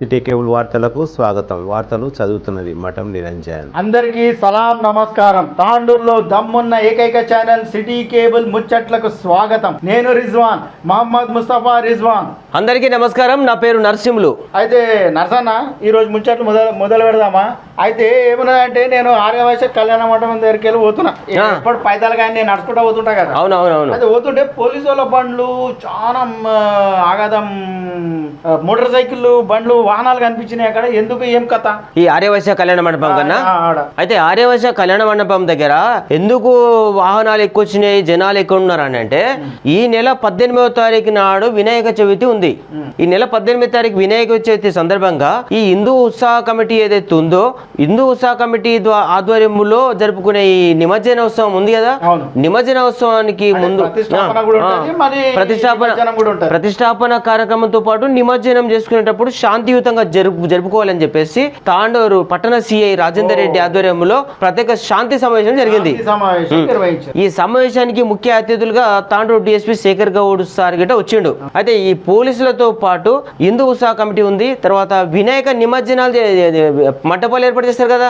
City cable వార్తలకు స్వాగతం. వార్తలు చదువుతున్నది మఠం నిరంజన్. అందరికీ సలాం నమస్కారం. తాండూరులో దమ్మున్న ఏకైక ఛానల్ సిటీ కేబుల్ ముచ్చట్లకు స్వాగతం. నేను రిజ్వాన్, మహమ్మద్ ముస్తఫా రిజ్వాన్. అందరికీ నమస్కారం. నా పేరు నరసింహులు. అయితే నరసన్న, ఈరోజు ముచ్చట్లు మొదలు పెడదామా? అయితే ఏమున్నదంటే, నేను ఆర్యవైశ్య కళ్యాణ మండపం దగ్గరికి వెళ్ళి పోతున్నా. ఎప్పుడు పైదలు కానీ నేను నడుచుకుంటా పోతుంటా కదా. అవునవునవును. అయితే పోతుంటే పోలీసు వాళ్ళ బండ్లు చాలా ఆగాదం, మోటార్ సైకిల్ బండ్లు వాహనాలు కనిపించినాయి అక్కడ. ఎందుకు, ఏం కథ? ఈ ఆర్యవైశ్య కళ్యాణ మండపం కన్నా అయితే ఆర్యవైశ్య కళ్యాణ మండపం దగ్గర ఎందుకు వాహనాలు ఎక్కువ వచ్చినాయి, జనాలు ఎక్కువ ఉన్నారు అని అంటే, ఈ నెల 18వ తారీఖు నాడు వినాయక చవితి ఉంది. ఈ నెల 18వ తారీఖు వినాయక చవితి సందర్భంగా ఈ హిందూ ఉత్సాహ కమిటీ ఏదైతే ఉందో, హిందూ ఉత్సాహ కమిటీ ఆధ్వర్యంలో జరుపుకునే ఈ నిమజ్జనోత్సవం ఉంది కదా, నిమజ్జనోత్సవానికి ముందు ప్రతిష్టాపన కార్యక్రమంతో పాటు నిమజ్జనం చేసుకునేటప్పుడు శాంతియుతంగా జరుపుకోవాలని చెప్పేసి తాండూరు పట్టణ సిఐ రాజేందర్ రెడ్డి ఆధ్వర్యంలో ప్రత్యేక శాంతి సమావేశం జరిగింది. ఈ సమావేశానికి ముఖ్య అతిథులుగా తాండూరు డిఎస్పీ శేఖర్ గౌడ్ సార్ గిట్ట వచ్చిండు. అయితే ఈ పోలీసులతో పాటు హిందూ ఉత్సాహ కమిటీ ఉంది, తర్వాత వినాయక నిమజ్జనాలు మంటపాలు ఏర్పాటు చేస్తారు కదా,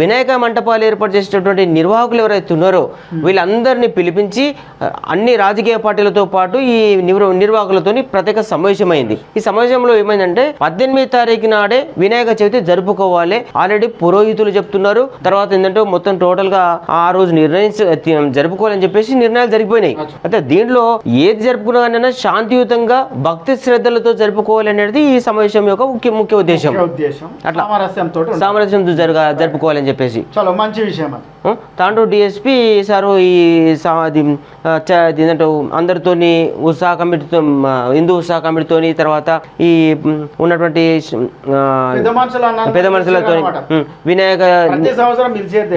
వినాయక మంటపాలు ఏర్పాటు చేసేటటువంటి నిర్వాహకులు ఎవరైతే ఉన్నారో వీళ్ళందరినీ పిలిపించి అన్ని రాజకీయ పార్టీలతో పాటు ఈ నిర్వాహకులతో ప్రత్యేక సమావేశం అయింది. ఈ సమావేశంలో ఏమైందంటే, 18వ తారీఖు నాడే వినాయక చవితి జరుపుకోవాలి ఆల్రెడీ పురోహితులు చెప్తున్నారు. తర్వాత ఏంటంటే మొత్తం టోటల్ గా ఆ రోజు జరుపుకోవాలని చెప్పేసి నిర్ణయాలు జరిగిపోయినాయి. అయితే దీంట్లో ఏది జరుపుకున్నా శాంతియుతంగా భక్తి శ్రద్ధలతో జరుపుకోవాలి అనేది ఈ సమావేశం యొక్క ముఖ్య ఉద్దేశం. అట్లా సామరస్యంతో జరుపుకోవాలని చెప్పేసి చాలా మంచి విషయం. తాండూరు డిఎస్పీ సారు ఈ అందరితోని ఉత్సాహ కమిటీతో, హిందూ ఉత్సాహ కమిటీతోని, తర్వాత ఈ ఉన్నటువంటి పెద్ద మనుషులతో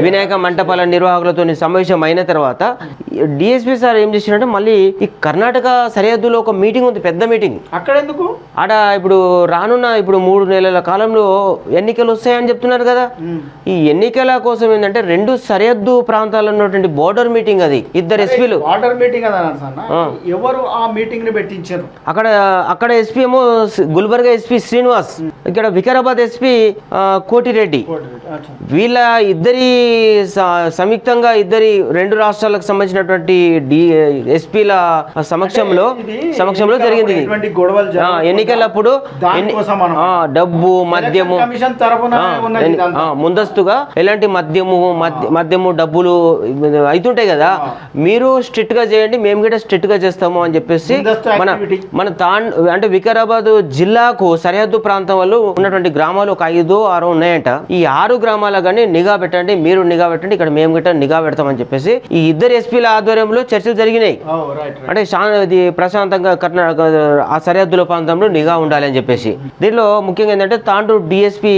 వినాయక మంటపాల నిర్వాహకులతో సమావేశం అయిన తర్వాత డిఎస్పీ సార్ ఏం చేసినట్టు, మళ్ళీ ఈ కర్ణాటక సరిహద్దులో ఒక మీటింగ్ ఉంది, పెద్ద మీటింగ్. అక్కడ ఎందుకు? ఆడ ఇప్పుడు రానున్న 3 నెలల కాలంలో ఎన్నికలు వస్తాయని చెప్తున్నారు కదా. ఈ ఎన్నికల కోసం ఏంటంటే 2 సరిహద్దు ప్రాంతాల్లో ఉన్నటువంటి బోర్డర్ మీటింగ్. అది 2 ఎస్పీలు బోర్డర్ మీటింగ్. ఎవరు ఆ మీటింగ్ ని పెట్టించారు? అక్కడ ఎస్పీ ఏమో గుల్బర్గా ఎస్పీ శ్రీనివాస్, ఇక్కడ వికారాబాద్ ఎస్పీ కోటిరెడ్డి. వీళ్ళ ఇద్దరి సంయుక్తంగా 2 రాష్ట్రాలకు సంబంధించినటువంటి ఎస్పీల సమక్షంలో జరిగింది. ఎన్నికలప్పుడు డబ్బు, మద్యము, ముందస్తుగా ఎలాంటి మద్యము డబ్బులు అవుతుంటాయి కదా, మీరు స్ట్రిక్ట్ గా చేయండి, మేము కూడా స్ట్రిక్ట్ గా చేస్తాము అని చెప్పేసి మన అంటే వికారాబాద్ జిల్లాకు సరిహద్దు ప్రాంతం వల్ల ఉన్నటువంటి గ్రామాలు ఒక 5-6 ఉన్నాయంట. ఈ 6 గ్రామాల కానీ నిఘా పెట్టండి, మీరు నిఘా పెట్టండి, ఇక్కడ మేము గిట్ట నిఘా పెడతామని చెప్పేసి ఈ 2 ఎస్పీల ఆధ్వర్యంలో చర్చలు జరిగినాయి. అంటే ప్రశాంతంగా ఆ సరిహద్దుల ప్రాంతంలో నిఘా ఉండాలి అని చెప్పేసి. దీనిలో ముఖ్యంగా ఏంటంటే తాండూరు డిఎస్పీ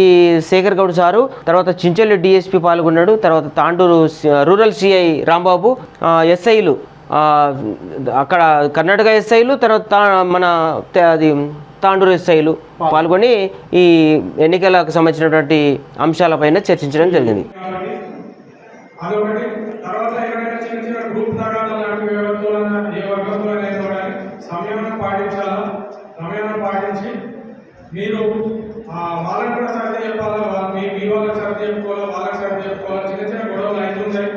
శేఖర్ గౌడ్ సారు, తర్వాత చించల్లి డిఎస్పీ పాల్గొన్నాడు, తర్వాత తాండూరు రూరల్ సిఐ రాంబాబు, ఎస్ఐలు అక్కడ కర్ణాటక ఎస్ఐలు, తర్వాత మన తాండూరు ఎస్ఐలు పాల్గొని ఈ ఎన్నికలకు సంబంధించినటువంటి అంశాలపైన చర్చించడం జరిగింది. మీరు వాళ్ళకి కూడా సర్ది చెప్పాలా, మీ వాళ్ళకి సర్ది చెప్పుకోవాలా, వాళ్ళకి సర్ది చెప్పుకోవాలా, చిన్న గొడవలు అవుతుంటాయి.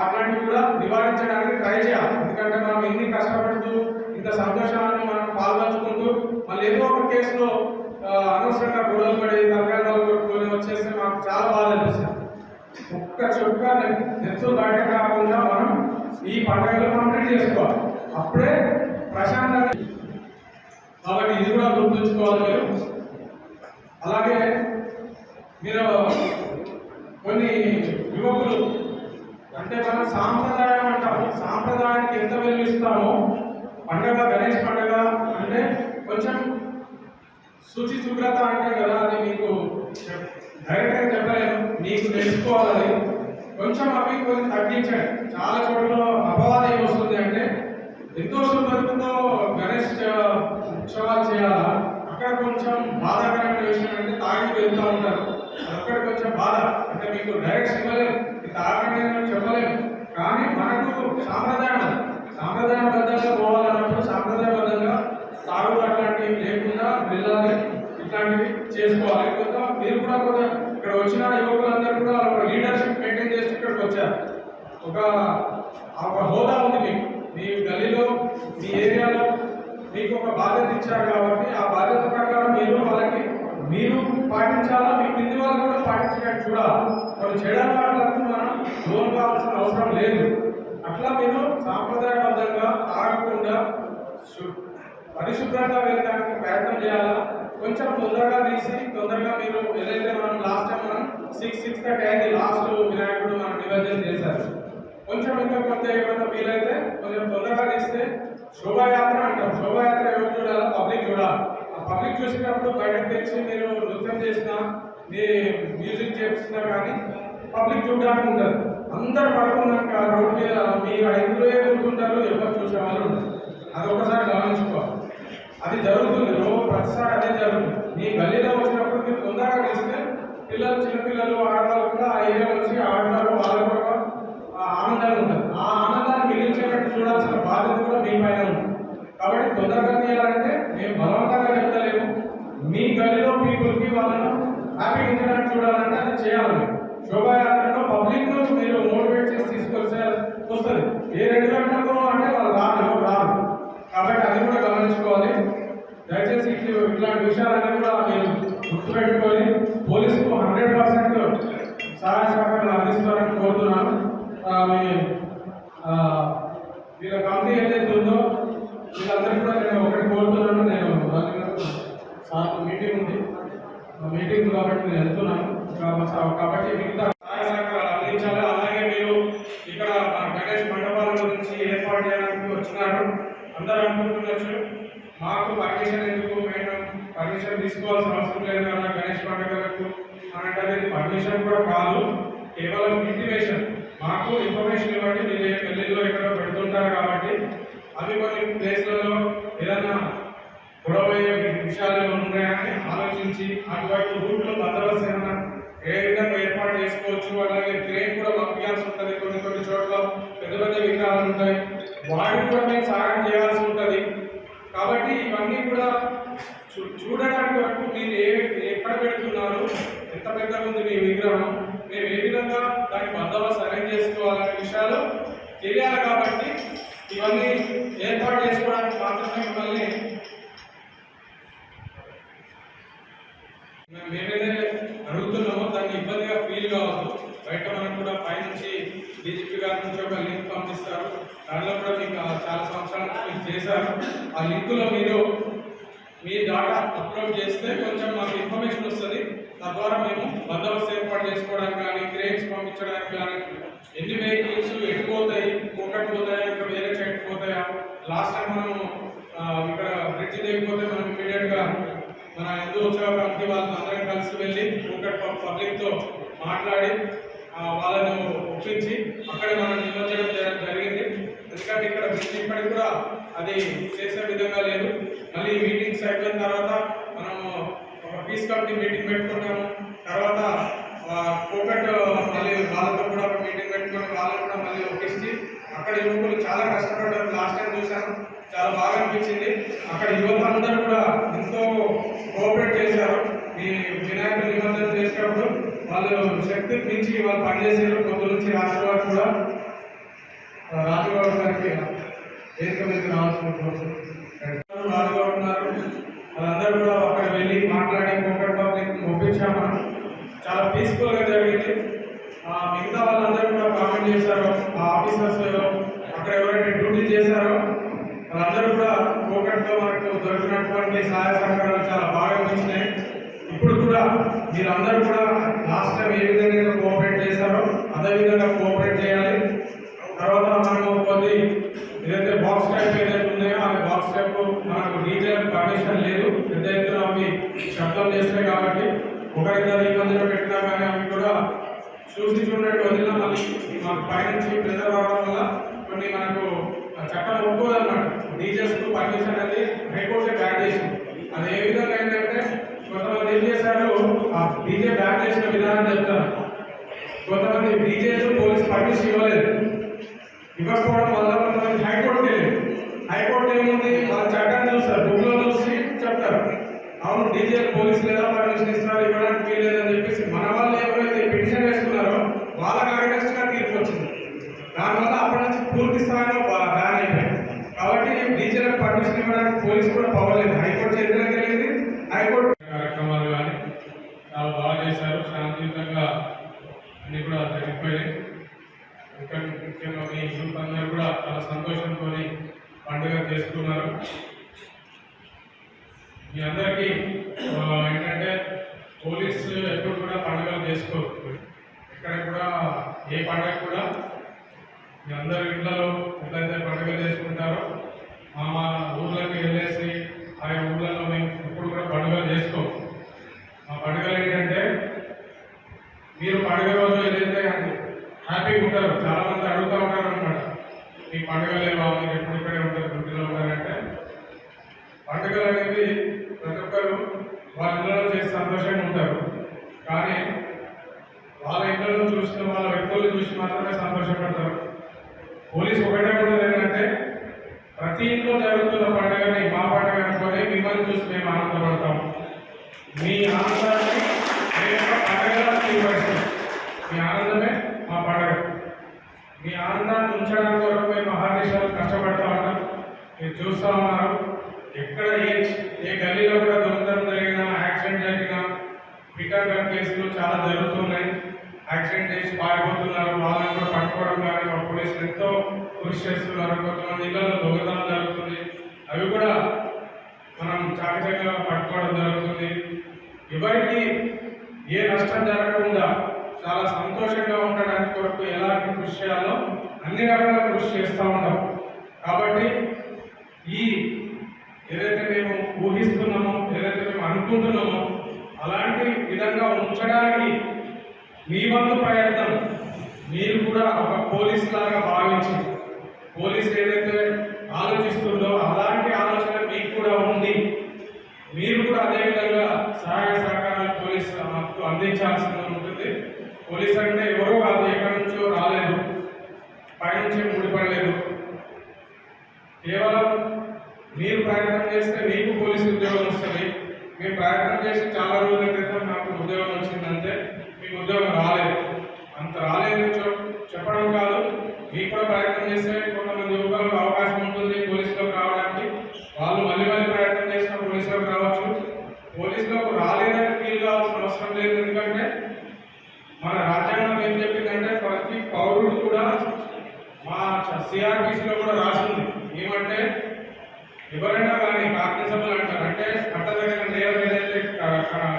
అట్లాంటివి కూడా నివారించడానికి ట్రై చేయాలి. ఎందుకంటే మనం ఎన్ని కష్టపడుతూ ఇంత సంతోషాన్ని మనం పాల్గొంచుకుంటూ మళ్ళీ ఏదో ఒక కేసులో అనవసరంగా గొడవలు పడి తరగతాలు కొట్టుకొని వచ్చేస్తే మాకు చాలా బాధ అనిపిస్తుంది. ఒక్క చుక్క నెత్తులు బయట కాకుండా మనం ఈ పండుగలు కంప్లీట్ చేసుకోవాలి, అప్పుడే ప్రశాంతంగా. కాబట్టి ఇది కూడా గుర్తుంచుకోవాలి మీరు. అలాగే మీరు కొన్ని యువకులు అంటే మనం సాంప్రదాయం అంటాము, సాంప్రదాయానికి ఎంత విలువిస్తామో పండుగ, గణేష్ పండుగ అంటే కొంచెం శుచి శుభ్రత అంటే కదా, అది మీకు డైరెక్ట్గా చెప్పలేము, మీకు తెలుసుకోవాలి. కొంచెం అవి కొంచెం తగ్గించండి. చాలా చోట్ల అపవాదం ఏమొస్తుంది అంటే, ఎంతో శుభ్రతతో గణేష్ ఉత్సవాలు చేయాలా, అక్కడ కొంచెం బాధాకరమైన విషయం అంటే తాగి వెళ్తూ ఉంటారు. అక్కడ కొంచెం బాధ అంటే మీకు డైరెక్ట్ ఇవ్వలేము, తాగండి చెప్పలేము. కానీ మనకు సాంప్రదాయబద్ధంగా పోవాలన్నప్పుడు సాంప్రదాయబద్ధంగా తాగుడు అట్లాంటివి లేకుండా వెళ్ళాలి. ఇట్లాంటివి చేసుకోవాలి. కొంత మీరు కూడా కొంత ఇక్కడ వచ్చిన యువకులందరూ కూడా ఒక లీడర్షిప్ మెయింటైన్ చేస్తూ ఇక్కడికి వచ్చారు. ఒక హోదా ఉంది మీకు, మీ గలీలో మీ ఏరియాలో మీకు ఒక బాధ్యత ఇచ్చారు కాబట్టి ఆ బాధ్యత ప్రకారం మీరు పాటించాలా, మీ కింది వాళ్ళు కూడా పాటించినట్టు చూడాలి. కొన్ని చెడు అలవాట్లకు మనం లోన్ కావాల్సిన అవసరం లేదు. అట్లా మీరు సాంప్రదాయబద్ధంగా ఆగకుండా పరిశుభ్రంగా వెళ్ళడానికి ప్రయత్నం చేయాలా. కొంచెం తొందరగా తొందరగా మీరు ఏదైతే మనం లాస్ట్ టైం మనం 6:30 అయింది లాస్ట్ వినాయకుడు మనం నిమజ్జనం చేశారు. కొంచెం ఇంకా కొంత ఏమైనా వీలైతే కొంచెం తొందరగా తీస్తే శోభాయాత్ర అంటాం. శోభాయాత్ర ఎవరు చూడాలా? పబ్లిక్ చూడాలి. ఆ పబ్లిక్ చూసేటప్పుడు బయటకు తెచ్చి మీరు నృత్యం చేసినా మీ మ్యూజిక్ చేసినా కానీ పబ్లిక్ చూడడానికి ఉండదు. అందరు పడుకున్నాక రోడ్డు మీద మీ ఐదులో గుర్తుంటారు, ఎవరు చూసే వాళ్ళు ఉంటారు. అది ఒకసారి గమనించుకోవాలి. అది జరుగుతుంది, ప్రతిసారి అదే జరుగుతుంది. మీ గల్లీలో వచ్చినప్పుడు మీరు తొందరగా తీస్తే పిల్లలు, చిన్నపిల్లలు, ఆడవాళ్ళు కూడా ఆ ఏరియాలో వచ్చి ఆడతారు. వాళ్ళకు కూడా ఆనందంగా ఉంటుంది. ఆ ఆనందాన్ని మిగిల్చేటట్టు చూడాల్సిన బాధ్యత కూడా మీ పైన ఉంటుంది. కాబట్టి తొందరగా తీయాలంటే మేము బలవంతంగా చెప్తలేము. మీ గల్లీలో పీపుల్కి వాళ్ళను హ్యాపీ ఉంచడానికి చూడాలంటే అది చేయాలి. శోభాయాత్రలో పబ్లిక్ ను మీరు మోటివేట్ చేసి తీసుకొస్తే వస్తుంది. ఏ 2 గంటలకు అంటే వాళ్ళు రారు. కాబట్టి అది కూడా గమనించుకోవాలి. దయచేసి ఇట్లాంటి విషయాలన్నీ కూడా మీరు గుర్తుపెట్టుకొని పోలీసుకు 100% సహాయ సహకారాలు అందిస్తారని కోరుతున్నాను. వీళ్ళ కమిటీ ఏదైతే ఉందో వీళ్ళందరికీ కూడా నేను ఒకటి కోరుతున్నాను. నేను సార్ మీటింగ్ ఉంది, మీటింగ్ కాబట్టి నేను వెళ్తున్నాను. కాబట్టి మిగతా సహాయ సహకారాలు అందించాలి. అలాగే మీరు ఇక్కడ గణేష్ మండపాల గురించి ఏర్పాటు చేయడానికి వచ్చినారు. అందరూ అనుకుంటుండొచ్చు మాకు పర్మిషన్ ఎందుకు, మేము పర్మిషన్ తీసుకోవాల్సిన అవసరం లేదు కదా గణేష్ పండుగలకు అంటే. పర్మిషన్ కూడా కాదు, కేవలం ఇంటిమేషన్. మాకు ఇన్ఫర్మేషన్ ఇవ్వండి, మీరు పెళ్లిలో ఎక్కడో పెడుతుంటారు కాబట్టి అవి కొన్ని ప్లేస్లలో ఏదైనా గొడవ విషయాలు ఉన్నాయని ఆలోచించి అటువైపు రూట్లో బందోబస్తు ఏమైనా ఏ విధంగా ఏర్పాటు చేసుకోవచ్చు. అలాగే ట్రైన్ కూడా పంపించాల్సి ఉంటుంది. కొన్ని చోట్ల పెద్ద పెద్ద విగ్రహాలు ఉంటాయి, వాటికి కూడా మేము సహాయం చేయాల్సి ఉంటుంది. కాబట్టి ఇవన్నీ కూడా చూడడానికి వరకు మీరు ఎక్కడ పెడుతున్నారు, ఎంత పెద్దగా ఉంది మీ విగ్రహం, మేము ఏ విధంగా దాని బందోబస్తు అరేంజ్ చేసుకోవాలనే విషయాలు తెలియాలి. కాబట్టి ఇవన్నీ ఏర్పాటు చేసుకోవడానికి మాత్రమే మిమ్మల్ని మేమేదైతే అడుగుతున్నామో దాన్ని ఇబ్బందిగా ఫీల్ కావద్దు. బయట మనకు కూడా పైనుంచి డీజీపీ గారి నుంచి ఒక లింక్ పంపిస్తారు. దానిలో కూడా మీకు చాలా సంవత్సరాల నుంచి చేశారు. ఆ లింకులో మీరు మీ డాటా అప్లోడ్ చేస్తే కొంచెం మాకు ఇన్ఫర్మేషన్ వస్తుంది. తద్వారా మేము బందోబస్తు ఏర్పాటు చేసుకోవడానికి కానీ, క్రేన్స్ పంపించడానికి కానీ, ఎన్ని వెహికల్స్ ఎటుపోతాయి, పోతాయా, ఇంకా వేరే సైడ్ పోతాయా. లాస్ట్ టైం మనం ఇక్కడ బ్రిడ్జ్ లేకపోతే మనం ఇమీడియట్గా మన హిందూ ఉత్సవ కమిటీ వాళ్ళందరం కలిసి వెళ్ళి పబ్లిక్తో మాట్లాడి వాళ్ళను ఒప్పించి అక్కడ మనం నిమజ్జనం చేయడం జరిగింది. ఎందుకంటే ఇక్కడ బ్రిడ్జ్ ఇప్పటికి కూడా అది చేసే విధంగా లేదు. మళ్ళీ మీటింగ్స్ అయిపోయిన తర్వాత మనము ఒక పీస్ కమిటీ మీటింగ్ పెట్టుకున్నాము. తర్వాత కోకట్ మళ్ళీ వాళ్ళతో కూడా ఒక మీటింగ్ పెట్టుకుని వాళ్ళని కూడా మళ్ళీ ఒప్పించి అక్కడ యువకులు చాలా కష్టపడ్డారు. లాస్ట్ టైం చూశాను, చాలా బాగా అనిపించింది. అక్కడ యువత అందరూ కూడా ఎంతో కోఆపరేట్ చేశారు. ఈ వినాయకుడు నిమజ్జనం చేసేటప్పుడు వాళ్ళు శక్తికి మించి వాళ్ళు పనిచేసారు. పొద్దు నుంచి రాత్రి వరకు కూడా రాజుగౌడ్ గారికి వేదిక మీద రావాల్సిన రాజుగౌడ్ ఉన్నారు. వాళ్ళందరూ కూడా అక్కడ వెళ్ళి మాట్లాడి కోకట్ పబ్లిక్ ఒప్పించాము. చాలా పీస్ఫుల్గా జరిగింది. మిగతా వాళ్ళందరూ కూడా కామెంట్ చేశారు. ఆ ఆఫీసర్స్ అక్కడ ఎవరైతే డ్యూటీ చేశారో వాళ్ళందరూ కూడా కోకట్లో మనకు దొరికినటువంటి సహాయ సహకారాలు చాలా బాగా అనిపించినాయి. ఇప్పుడు కూడా మీరందరూ కూడా లాస్ట్ టైం ఏ విధంగా కోఆపరేట్ చేశారో అదేవిధంగా కోఆపరేట్ చేయాలి. తర్వాత మనము కొద్ది ఏదైతే బాక్స్ టైప్ ఏదైతే ఉన్నాయో ఆ బాక్స్ టైప్ మనకు డీజే పర్మిషన్ లేదు. పెద్ద ఎత్తున అవి శబ్దం చేస్తాయి కాబట్టి ఒకరిద్దరు ఈ మధ్యలో పెట్టినా కానీ అవి కూడా చూసినట్టు వదిలినా మళ్ళీ మాకు పైనుంచి ప్రెజర్ రావడం వల్ల కొన్ని మనకు చట్టం ఒప్పుకోదన్నమాట. డీజేస్కు పర్మిషన్ అనేది హైకోర్టే బ్యాన్ చేసింది. అది ఏ విధంగా ఏంటంటే కొంతమంది ఏం చేశారు, ఆ డీజే బ్యాన్ చేసిన విధానం చెప్తారు. కొంతమంది డీజేలు పోలీస్ పర్మిషన్ ఇవ్వకపోవడం వల్ల కొంతమంది హైకోర్టుకి వెళ్ళారు. హైకోర్టు ఏముంది, వాళ్ళ చట్టాన్ని చూస్తారు, బుక్లో చూసి చెప్తారు. ఆ అవును డీజే పోలీసులు ఎలా పర్మిషన్ ఇస్తున్నారు ఇవ్వడానికి వీల్లేదని చెప్పేసి మన వాళ్ళు ఎవరైతే పిటిషన్ వేసుకున్నారో వాళ్ళకి అగెన్స్ట్ గా తీర్పు వచ్చింది. దానివల్ల అప్పటి నుంచి పూర్తి స్థాయిలో బ్యాన్ అయిపోయింది. కాబట్టి డీజేలకు పర్మిషన్ ఇవ్వడానికి పోలీసు కూడా పవర్లేదు. హైకోర్టు చేతిలోకి వెళ్ళింది. హైకోర్టు కార్యక్రమాలు కానీ చాలా బాగా చేశారు. శాంతియుతంగా అన్ని కూడా జరిగిపోయాయి. ఇంకా ముఖ్యంగా మీ యూత్ అందరూ కూడా చాలా సంతోషంతో పండుగ చేసుకున్నారు. మీ అందరికీ ఏంటంటే పోలీసు ఎప్పుడు కూడా పండుగలు చేసుకోరు. ఇక్కడ కూడా ఏ పండుగ కూడా మీ అందరి ఇళ్లలో ఎట్లయితే పండుగలు చేసుకుంటారో మా ఊర్లోకి వెళ్ళేసి ఆయా ఊళ్ళలో మేము ఎప్పుడు కూడా పండుగలు చేసుకోము. మా పండుగలు ఏంటంటే మీరు పండుగ రోజు ఏదైతే హ్యాపీగా ఉంటారు. చాలామంది అడుగుతూ ఉంటారు అనమాట, మీ పండుగలు ఏమో మీరు ఎప్పుడు ఇక్కడే ఉంటారు, డ్యూటీలో ఉంటారంటే పండుగలు అనేది ప్రతి ఒక్కరు వాళ్ళ ఇళ్ళలో చేసి సంతోషంగా ఉంటారు. కానీ వాళ్ళ ఇళ్ళలో చూసిన వాళ్ళ వ్యక్తులు చూసి మాత్రమే సంతోషపడతారు. పోలీసు ఒకటే కూడా ఏంటంటే ప్రతి ఇంట్లో జరుగుతున్న పండుగని మా పండుగ అనుకొని మిమ్మల్ని చూసి మేము ఆనందపడతాం. మీ ఆనందాన్ని మేము పండుగగా తీర్పరుస్తాం. మీ ఆనందమే మా పండుగ. మీ ఆనందాన్ని ఉంచడానికి వరకు మేము మహాదేశాలు కష్టపడతా ఉంటాం. మీరు చూస్తూ ఉన్నారు. ఎక్కడ ఏ గల్లీలో కూడా దొంగతనం జరిగినా, యాక్సిడెంట్ జరిగినా, రిటర్న్ కేసులు చాలా జరుగుతున్నాయి. యాక్సిడెంట్ చేసి పారిపోతున్నారు. వాళ్ళని కూడా పట్టుకోవడం కానీ మా పోలీసులు ఎంతో కృషి చేస్తున్నారు. కొంతమంది ఇళ్లలో దొంగతనం జరుగుతుంది. అవి కూడా మనం చాకచక్యంగా పట్టుకోవడం జరుగుతుంది. ఎవరికి ఏ నష్టం జరగకుండా చాలా సంతోషంగా ఉండడానికి కొరకు ఎలాంటి కృషి చేయాలో అన్ని రకాల కృషి చేస్తూ ఉంటాం. కాబట్టి ఈ ఏదైతే మేము ఊహిస్తున్నామో, ఏదైతే మేము అనుకుంటున్నామో అలాంటి విధంగా ఉంచడానికి మీ వంతు ప్రయత్నం మీరు కూడా ఒక పోలీస్ లాగా భావించి, పోలీసు ఏదైతే ఆలోచిస్తుందో అలాంటి ఆలోచన మీకు కూడా ఉంది. మీరు కూడా అదేవిధంగా సహాయ సహకారాలు పోలీసు మాకు అందించాల్సి ఉంటుంది. పోలీస్ అంటే ఎవరో కాదు, ఎక్కడి నుంచో రాలేదు, పైనుంచి ముడిపడలేదు. కేవలం మీరు ప్రయత్నం చేస్తే మీకు పోలీసు ఉద్యోగం వస్తుంది. మేము ప్రయత్నం చేసి చాలా రోజుల క్రితం నాకు ఉద్యోగం వచ్చిందంటే మీకు ఉద్యోగం రాలేదు. అంత రాలేదు చెప్పడం కాదు, మీకు కూడా ప్రయత్నం చేస్తే కొంతమంది యువకులకు అవకాశం ఉంటుంది పోలీసులోకి రావడానికి. వాళ్ళు మళ్ళీ ప్రయత్నం చేసిన పోలీసులోకి రావచ్చు. పోలీసులోకి రాలేదని ఫీల్ కావాల్సిన అవసరం లేదు. ఎందుకంటే మన రాజ్యాంగం ఏం చెప్పిందంటే ప్రతి పౌరుడు కూడా, మా సిఆర్పిసిలో కూడా రాసింది ఏమంటే ఎవరైనా కానీ కాగ్నిజబుల్ అంటారు, అంటే చట్టదగిన నేరం ఏదైతే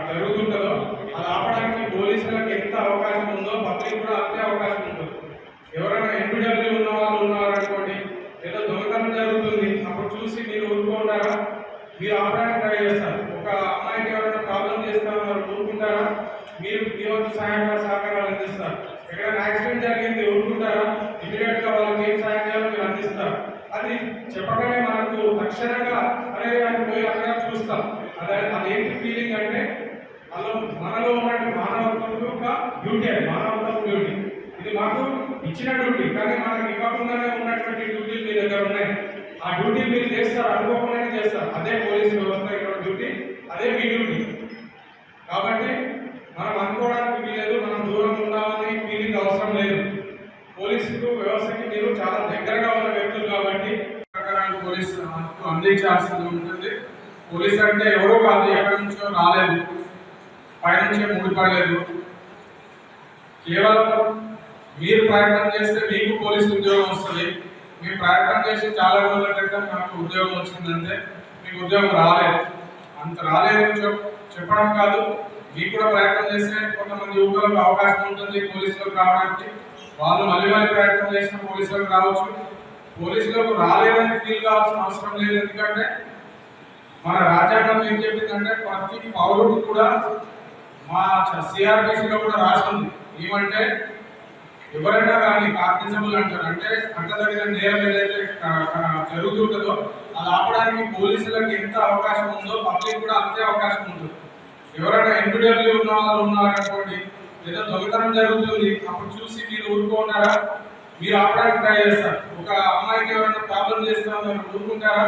జరుగుతుంటుందో అది ఆపడానికి పోలీసులకు ఎంత అవకాశం ఉందో పబ్లిక్ కూడా అంతే అవకాశం ఉంటుంది. ఎవరైనా ఎన్పిడబ్ల్యూ ఉన్న వాళ్ళు ఉన్నారనుకోండి, ఏదో దొంగతనం జరుగుతుంది, అప్పుడు చూసి మీరు ఊరుకుంటారా? మీరు ఆపడానికి ట్రై చేస్తారు. ఒక అమ్మాయికి ఎవరైనా ప్రాబ్లం చేస్తారన్నారు, ఊరుకుంటారా? మీరు మీ వంతు సహకారాలు అందిస్తారు. ఎక్కడైనా యాక్సిడెంట్ జరిగింది, ఊరుకుంటారా? ఇమీడియట్ గా వాళ్ళకి ఏం సహాయం చేయాలో మీరు అందిస్తారు. అది చెప్పగానే మనకు తక్షణంగా అనేది అని పోయి అక్కడ చూస్తాం. అదేంటి ఫీలింగ్ అంటే మనలో ఉన్నట్టు మానవత్వం యొక్క డ్యూటీ, అది మానవత్వం డ్యూటీ. ఇది మాకు ఇచ్చిన డ్యూటీ, కానీ మనకు ఇవ్వకుండానే ఉన్నటువంటి డ్యూటీలు మీ దగ్గర ఉన్నాయి. ఆ డ్యూటీలు మీరు చేస్తారు, అనుకోకుండానే చేస్తారు. అదే పోలీసు వ్యవస్థ యొక్క డ్యూటీ, అదే మీ డ్యూటీ. కాబట్టి మనం అనుకోవడానికి వీలేదు, మనం దూరంగా ఉన్నామని ఫీలింగ్ అవసరం లేదు. పోలీసు వ్యవస్థకి మీరు చాలా దగ్గరగా ఉన్న వ్యక్తులు కాబట్టి పోలీసు అందించాల్సింది ఉంటుంది. పోలీసు అంటే ఎవరో కాదు, ఎక్కడి నుంచో రాలేదు, పైనుంచే ముడిపడలేదు. కేవలం మీరు ప్రయత్నం చేస్తే మీకు పోలీసు ఉద్యోగం వస్తుంది. మీరు ప్రయత్నం చేసి చాలా రోజుల క్రితం నాకు ఉద్యోగం వచ్చిందంటే మీకు ఉద్యోగం రాలేదు. అంత రాలేదు చెప్పడం కాదు, మీకు కూడా ప్రయత్నం చేస్తే కొంతమంది యువకులకు అవకాశం ఉంటుంది పోలీసులకు రావడానికి. వాళ్ళు మళ్ళీ ప్రయత్నం చేసిన పోలీసులకు రావచ్చు. పోలీసులకు రాలేదని ఫీల్ కావాల్సిన అవసరం లేదు. ఎందుకంటే మన రాజ్యాంగం ఏం చెప్పిందంటే ప్రతి పౌరుడు కూడా, మా సిఆర్పిసిలో కూడా రాసింది ఏమంటే ఎవరైనా కానీ కాగ్నిజబుల్ అంటారు, అంటే చట్టదగిన నేరం ఏదైతే జరుగుతుంటుందో అది ఆపడానికి పోలీసులకు ఎంత అవకాశం ఉందో పబ్లిక్ కూడా అంతే అవకాశం ఉంటుంది. ఎవరైనా ఎన్పిడబ్ల్యూ ఉన్న వాళ్ళు ఉన్నారనుకోండి, ఏదో దొంగతనం జరుగుతుంది, అప్పుడు చూసి మీరు ఊరుకుంటారా? మీరు ఆపడానికి ట్రై చేస్తారు. ఒక అమ్మాయికి ఎవరైనా ప్రాబ్లం చేస్తున్నారు, ఊరుకుంటారా?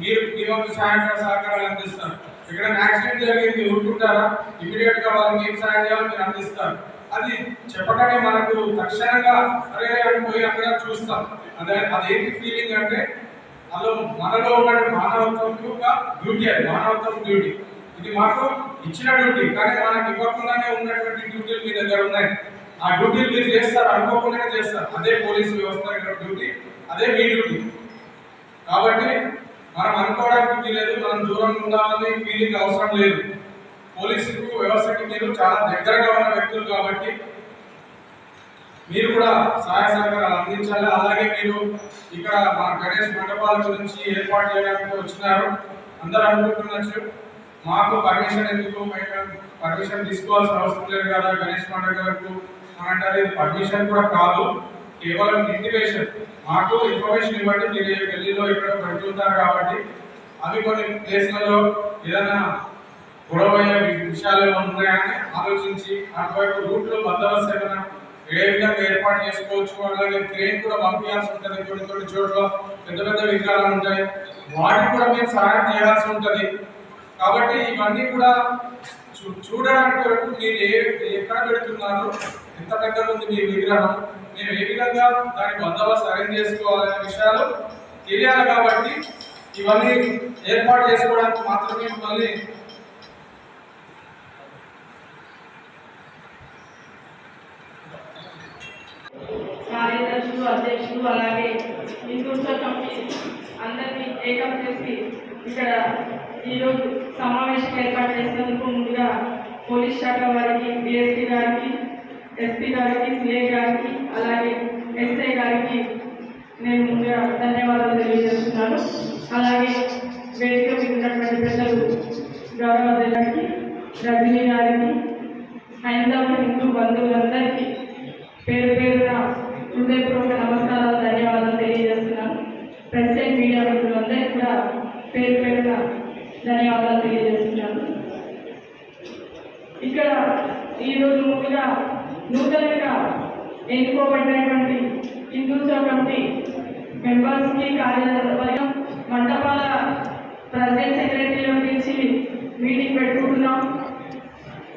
మీరు మీ వంతు సహాయకారాలు అందిస్తారు. ఇక్కడ యాక్సిడెంట్ జరిగింది ఊరుకుంటారా? ఇమీడియట్ గా వాళ్ళకి ఏం సాయం చేయాలో మీరు అందిస్తారు. అది చెప్పగానే మనకు తక్షణంగా అరే అని పోయి అక్కడ చూస్తాం. అదేంటి ఫీలింగ్ అంటే అలా మనలో ఉన్న మానవత్వం డ్యూటీ, అది మానవత్వం డ్యూటీ. ఇది మాకు ఇచ్చిన డ్యూటీ, కానీ మనకు ఇవ్వకుండానే ఉన్నటువంటి డ్యూటీలు మీ దగ్గర ఉన్నాయి. ఆ డ్యూటీలు మీరు చేస్తారు, అనుకోకుండానే చేస్తారు. అదే పోలీసు వ్యవస్థ డ్యూటీ, అదే మీ డ్యూటీ. కాబట్టి మనం అనుకోవడానికి వీలేదు, మనం దూరంగా ఉండాలని ఫీలింగ్ అవసరం లేదు. పోలీసుకు వ్యవస్థకి మీరు చాలా దగ్గరగా ఉన్న వ్యక్తులు కాబట్టి మీరు కూడా సహాయ సహకారాలు అందించాలి. అలాగే మీరు ఇక్కడ మా గణేష్ మండపాల గురించి ఏర్పాటు చేయడానికి వచ్చినారు. అందరూ అనుకుంటున్నచ్చు మాకు పర్మిషన్ ఎందుకు, పర్మిషన్ తీసుకోవాల్సిన అవసరం లేదు కదా గణేష్ మండపాలకు అని అంటారు. ఇది పర్మిషన్ కూడా కాదు, కేవలం ఇంటిమేషన్. మాకు ఇన్ఫర్మేషన్ ఇవ్వండి, మీరు ఢిల్లీలో ఇక్కడ పెడుతుంటారు కాబట్టి అవి కొన్ని ప్లేస్లలో ఏదైనా గొడవయ్యే విషయాలు ఏమైనా ఉన్నాయని ఆలోచించి అటువైపు రూట్లో బందోబస్తు ఏమైనా ఏ విధంగా ఏర్పాటు చేసుకోవచ్చు. అలాగే ట్రైన్ కూడా పంపించాల్సి ఉంటుంది. కొన్ని చోట్ల పెద్ద పెద్ద విగ్రహాలు ఉంటాయి, వాటికి కూడా మేము సహాయం చేయాల్సి ఉంటుంది. కాబట్టి ఇవన్నీ కూడా చూడడానికి వరకు మీరు ఎక్కడ పెడుతున్నారు, ఎంత పెద్దగా ఉంది మీ విగ్రహం, మేము ఏ విధంగా దాని బందోబస్తు అరేంజ్ చేసుకోవాలనే విషయాలు తెలియాలి. కాబట్టి ఇవన్నీ ఏర్పాటు చేసుకోవడానికి మాత్రమే మిమ్మల్ని కార్యదర్శులు, అధ్యక్షులు, అలాగే హిందూత్వ కమిటీ అందరినీ ఏకం చేసి ఇక్కడ ఈరోజు సమావేశం ఏర్పాటు చేసినందుకు ముందుగా పోలీస్ శాఖ వారికి, డిఎస్పీ గారికి, ఎస్పీ గారికి, సిఐ గారికి, అలాగే ఎస్ఐ గారికి నేను ముందుగా ధన్యవాదాలు తెలియజేస్తున్నాను. అలాగే వేదిక మీద ఉన్నటువంటి పెద్దలు గౌరవ గారికి, రజనీ గారికి, హైందవ హిందూ బంధువులందరికీ పేరు పేరున హృదయపూర్వక నమస్కారాలు, ధన్యవాదాలు తెలియజేస్తున్నాను. ప్రెసిడెంట్ మీడియా మిత్రులందరికీ కూడా పేరు పేరున ధన్యవాదాలు తెలియజేస్తున్నాను. ఇక్కడ ఈరోజు ముందుగా నూతనంగా ఎన్నుకోబడినటువంటి హిందూత్వ కమిటీ మెంబర్స్కి, కార్యవర్గం, మండపాల ప్రెసిడెంట్ సెక్రటరీల గురించి మీటింగ్ పెట్టుకుంటున్నాం.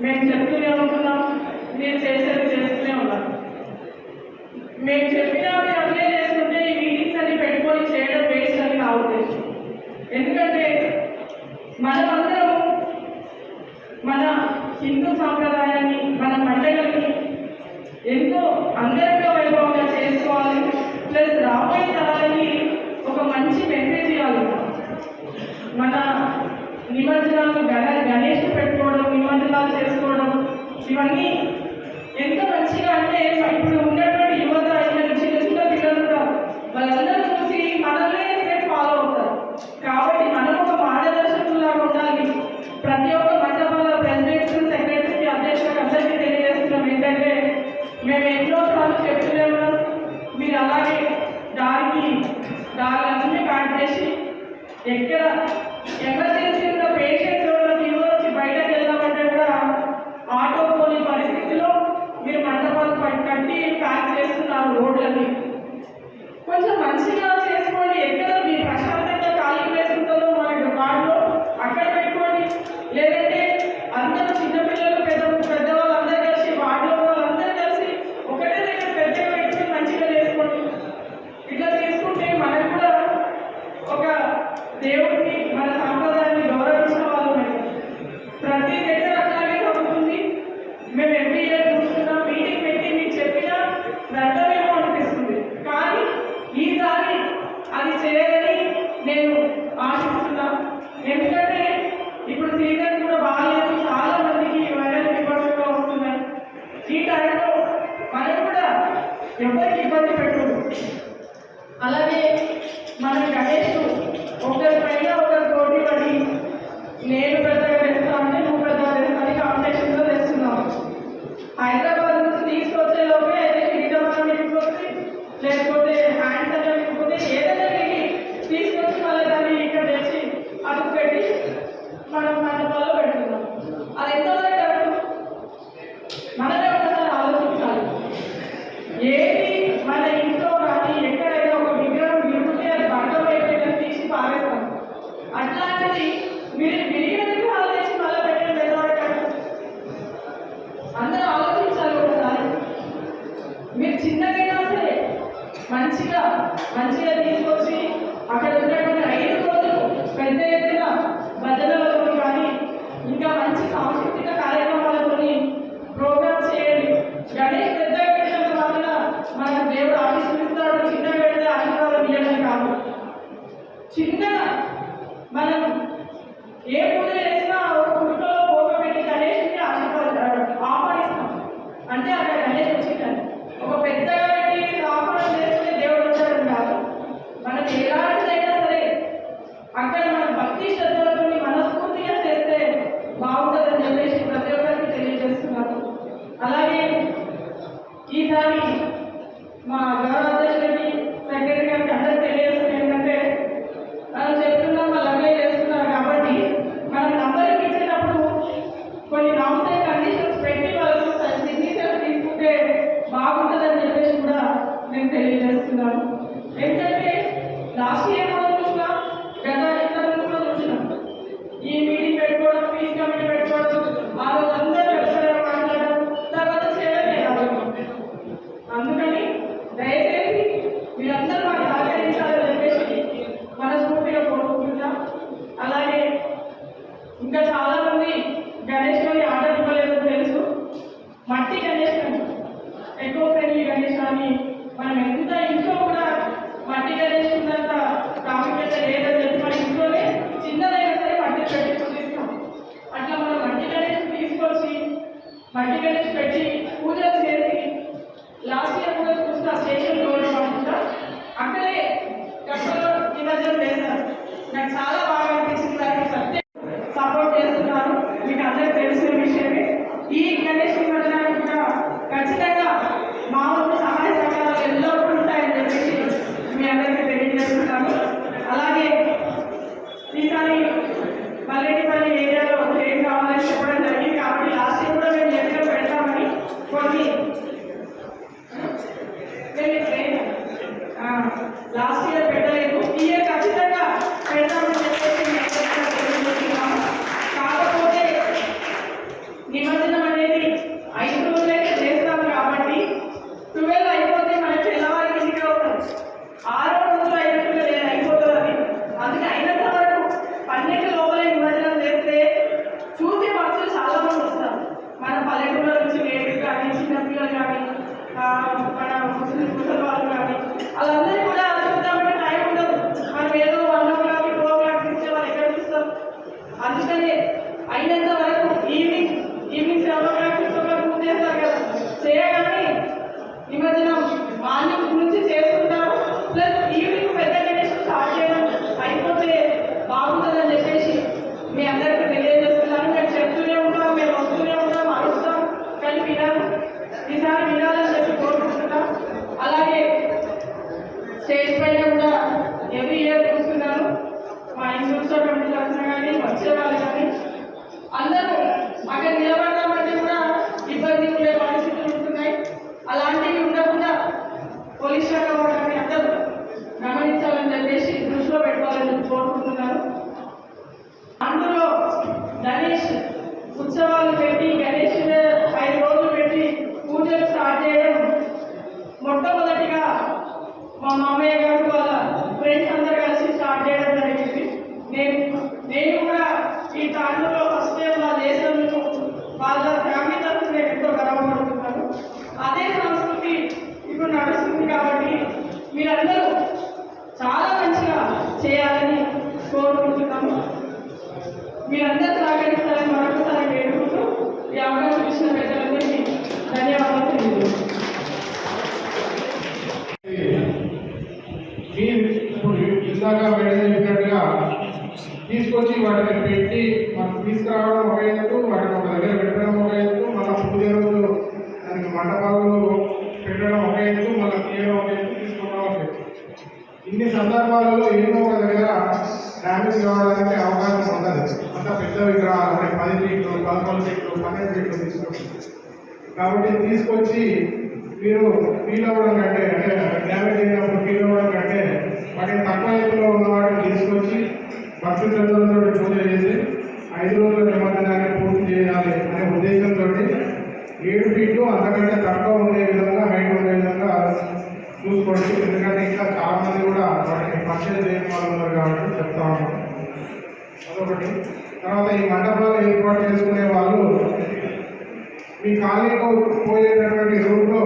మేము చెప్తూనే ఉంటున్నాం, మీరు చేసేది చేస్తూనే ఉన్నాం. మేము చెప్పినా మీరు అదే చేస్తుంటే ఈ మీటింగ్స్ అన్ని పెట్టుకొని చేయడం వేస్ట్ అని నా ఉద్దేశం. ఎందుకంటే మనమందరం మన హిందూ సాంప్రదాయాన్ని, మన పండుగల్ని ఎంతో అంగరంగ వైభవంగా చేసుకోవాలి. ప్లస్ రాబోయే తరాలకి ఒక మంచి మెసేజ్ ఇవ్వాలి. మన నిమజ్జనాలు, గణేష్ పెట్టుకోవడం, నిమజ్జనాలు చేసుకోవడం, ఇవన్నీ ఎంత మంచిగా అంటే ఇప్పుడు ఉన్నటువంటి యువత, చిన్న చిన్న పిల్లలు కూడా వాళ్ళందరూ చూసి మనల్నే ఫాలో అవుతారు. కాబట్టి మనం ఒక మార్గదర్శకులాగా ఉండాలి. ప్రతి ఒక్క మండపాల ప్రెసిడెంట్స్, సెక్రటరీ, అధ్యక్షులకు అందరికీ తెలియజేస్తున్నాం ఏంటంటే మేము ఎన్నో సార్లు చెప్తూనే ఉన్నాం. మీరు అలాగే దారులన్నీ ప్యాక్ చేసి ఎక్కడ ఎమర్జెన్సీ ఉన్న పేషెంట్స్ ఫీవర్ వచ్చి బయటకు వెళ్దామంటే కూడా ఆటో పోని పరిస్థితిలో మీరు మండపాలు కట్టి మంచిగా తీసుకొచ్చి అక్కడ ఉన్నటువంటి 5 రోజులు పెద్ద ఎత్తున భజనలతో కానీ ఇంకా మంచి సాంస్కృతిక కార్యక్రమాలతో ప్రోగ్రామ్స్ చేయండి. గణేష్ పెద్ద పెట్టడం వల్ల మనకు దేవుడు ఆశీర్వదిస్తాడు. చిన్న పెడితే ఆశీర్వాదం ఇవ్వడం కాదు. చిన్నగా మనం ఏ పూజ చేసినా ఒక కుటుంబంలో పోగ పెట్టి గణేష్ని ఆహ్వానిస్తాం అంటే అక్కడ గణేష్ వచ్చిందని. ఒక పెద్దగా పెట్టి ఆహ్వానం చేస్తే దేవుడు వచ్చాడని కాదు. మనకి ఎలాంటిదైనా సరే అక్కడ మన భక్తి శ్రద్ధలతో మనస్ఫూర్తిగా చేస్తే బాగుంటుందని చెప్పేసి ప్రతి ఒక్కరికి తెలియజేస్తున్నాను. అలాగే ఈసారి మా గౌరవ అధ్యక్షుడికి సెక్రటరీ గారికి అందరికీ తెలియజేస్తుంది ఏంటంటే మనం చెప్తున్నాం వాళ్ళు అప్లై చేస్తున్నారు కాబట్టి మనం నంబర్కి ఇచ్చేటప్పుడు కొన్ని నామ్స్ అండ్ కండిషన్స్ పెట్టి వాళ్ళకు సిగ్నేచర్ తీసుకుంటే బాగుంటుందని చెప్పేసి కూడా నేను తెలియజేస్తున్నాను. ఏంటంటే లాస్ట్ ఇయర్ మనం చూసినాం, గత ఇతరులు కూడా చూసినాం. ఈ మీటింగ్ పెట్టుకోవడం, ఫీజు కమిటీ పెట్టుకోవడం, ఆ రోజు అందరూ వ్యవసాయం మాట్లాడడం, తర్వాత చేయలేదు. అందుకని దయచేసి మీరందరూ మాకు సహకరించాలని చెప్పేసి మనస్ఫూర్తిగా కోరుకుంటున్నాం. అలాగే ఇంకా చాలామంది గణేష్ గారి ఆర్డర్ ఇవ్వలేదో తెలుసు. మట్టి గణేష్ అని, ఎకో ఫ్రెండ్లీ గణేష్ అని మనం ఎంత ఇంట్లో కూడా మట్టి గణేష్ ఉన్నంత ప్రాముఖ్యత లేదని చెప్పి మన ఇంట్లోనే చిన్నదైనా సరే మట్టి పెట్టి పూజిస్తాం. అట్లా మనం మట్టి గణేష్ తీసుకొచ్చి మట్టి గణేష్ పెట్టి పూజలు చేసి లాస్ట్ ఇయర్ కూడా చూసిన స్టేషన్ రోడ్ అనుకుంటా అక్కడే గతంలో నిమజ్జనం చేశారు. నాకు చాలా బాగా అనిపించింది. దానికి సత్యం సపోర్ట్ చేస్తున్నారు. మీకు అందరికీ తెలిసిన విషయమే. ఈ గణేష్ నిమజ్జనానికి కూడా ఖచ్చితంగా మా వంతు సహాయ సహకారాలు ఎల్లప్పుడూ ఉంటాయని చెప్పేసి మీ అందరికీ తెలియజేస్తున్నాను. అలాగే ఈసారి మల్లెటిపల్లి ఏరియాలో ఏం కావాలని చెప్పడం జరిగింది కాబట్టి లాస్ట్ ఇయర్ కూడా మేము ఎక్కడ పెడతామని కొన్ని లాస్ట్ ఇయర్ పెట్టలేదు. ఈ ఇయర్ ఖచ్చితంగా పెడతామని చెప్పేసి కాకపోతే నిమజ్జనం అనేది 5 రోజులైతే చేస్తాం కాబట్టి 12 అయిపోతే మనకి తెల్లవారికి ఇంటికి అవుతాం. 6వ రోజు అయిపోతుంది అది. అందుకే అయినంత వరకు 12 లోపలే నిమజ్జనం చేస్తే చూసే భక్తులు చాలా మంది వస్తారు. మన పల్లెటూళ్ళ నుంచి లేడీస్ కానీ, చిన్నపిల్లలు కానీ, మన ముసలి వాళ్ళు కానీ వాళ్ళందరికీ కూడా చూద్దామంటే టైం ఉండదు. మనం ఏదో 1 o'clock 2 o'clock ఇస్తే వాళ్ళు ఎక్కడ చూస్తాం. అందుకనే అయినంత వరకు ఈవినింగ్ 7 o'clock 6 o'clock పూజ చేస్తారు కదా, చేయగానే నిమజ్జనం మార్నింగ్ నుంచి చేసుకుంటారు. ప్లస్ ఈవినింగ్ పెద్ద గణేష్ స్టార్ట్ చేయడం అయిపోతే బాగుంటుందని చెప్పేసి మీ అందరికీ తెలియజేస్తున్నాను. మేము చెప్తూనే ఉంటాం, మేము వస్తూనే ఉంటాం, అరుస్తాం, కానీ వినాలి. ఈసారి వినాలని చెప్పి కోరుకుంటున్నాం. అలాగే స్టేజ్ పైన కూడా ఎవ్రీ ఇయర్ చూస్తున్నాను. మా ఇన్స్టిట్యూట్ కమిటీ తరఫున కానీ వచ్చే వాళ్ళు కానీ అందరూ అక్కడ నిలబడదామంటే కూడా ఇబ్బంది ఉండే పరిస్థితులు ఉంటున్నాయి. అలాంటివి ఉండకుండా పోలీస్ శాఖ వాళ్ళని అందరూ గమనించాలని చెప్పేసి దృష్టిలో పెట్టుకోవాలని కోరుకుంటున్నాను. అందులో గణేష్ ఉత్సవాలు పెట్టి గణేష్ 5 రోజులు పెట్టి పూజలు స్టార్ట్ చేయడం మొట్టమొదటిగా మా మామయ్య గారు వాళ్ళ ఫ్రెండ్స్ అందరు కలిసి స్టార్ట్ చేయడం జరిగింది. నేను కూడా ఈ తాండూలో ఫస్ట్ టైం వాళ్ళు చేసినందుకు వాళ్ళ ఫ్యామిలీ తరఫున నేను ఎంతో గర్వపడుతున్నాను. అదే సంస్కృతి ఇప్పుడు నడుస్తుంది కాబట్టి మీరందరూ చాలా మంచిగా చేయాలని కోరుకుంటున్నాము. మీరందరూ సహకరిస్తారని మరొకసారి వేడుకుంటూ ఈ అవకాశం ఇచ్చిన పెద్దలందరికీ ధన్యవాదాలు తెలియజేస్తున్నాను. ఇందాక మేడం చెప్పినట్టుగా తీసుకొచ్చి వాటిని పెట్టి మనం తీసుకురావడం ఒక ఎత్తు, వాటిని ఒక దగ్గర పెట్టడం ఒక ఎత్తు, మన పూజ రోజు దానికి మండపాలలో పెట్టడం ఒక ఎత్తు, మళ్ళీ తీయడం ఒక ఎత్తు, తీసుకోవడం ఒక ఎత్తు. ఇన్ని సందర్భాలలో ఏదో ఒక దగ్గర డ్యామేజ్ కావడానికి అవకాశం ఉండదు. అంత పెద్ద విగ్రహాలు 10 ఫీట్లు, 11 ఫీట్లు, 12 ఫీట్లు తీసుకొచ్చి కాబట్టి తీసుకొచ్చి మీరు ఫీల్ అవ్వడం కంటే, అంటే డ్యామేజ్ అయినప్పుడు ఫీల్ అవ్వడం కంటే వాటిని తక్కువ ఎత్తులో ఉన్న వాటిని తీసుకొచ్చి భక్తి శ్రద్ధలతో పూజ చేసి 5 రోజుల నిమజ్జనాన్ని పూర్తి చేయాలి అనే ఉద్దేశంతో 7 ఫీట్లు అంతకంటే తక్కువ ఉండే విధంగా, హైట్ ఉండే విధంగా చూసుకోండి. ఎందుకంటే ఇంకా చాలామంది కూడా వాటిని పర్చేజ్ చేయని వాళ్ళు ఉన్నారు కాబట్టి చెప్తా ఉన్నాం. అదొకటి. తర్వాత ఈ మండపాలు ఏర్పాటు చేసుకునే వాళ్ళు మీ కాలనీలో పోయేటటువంటి రూట్లో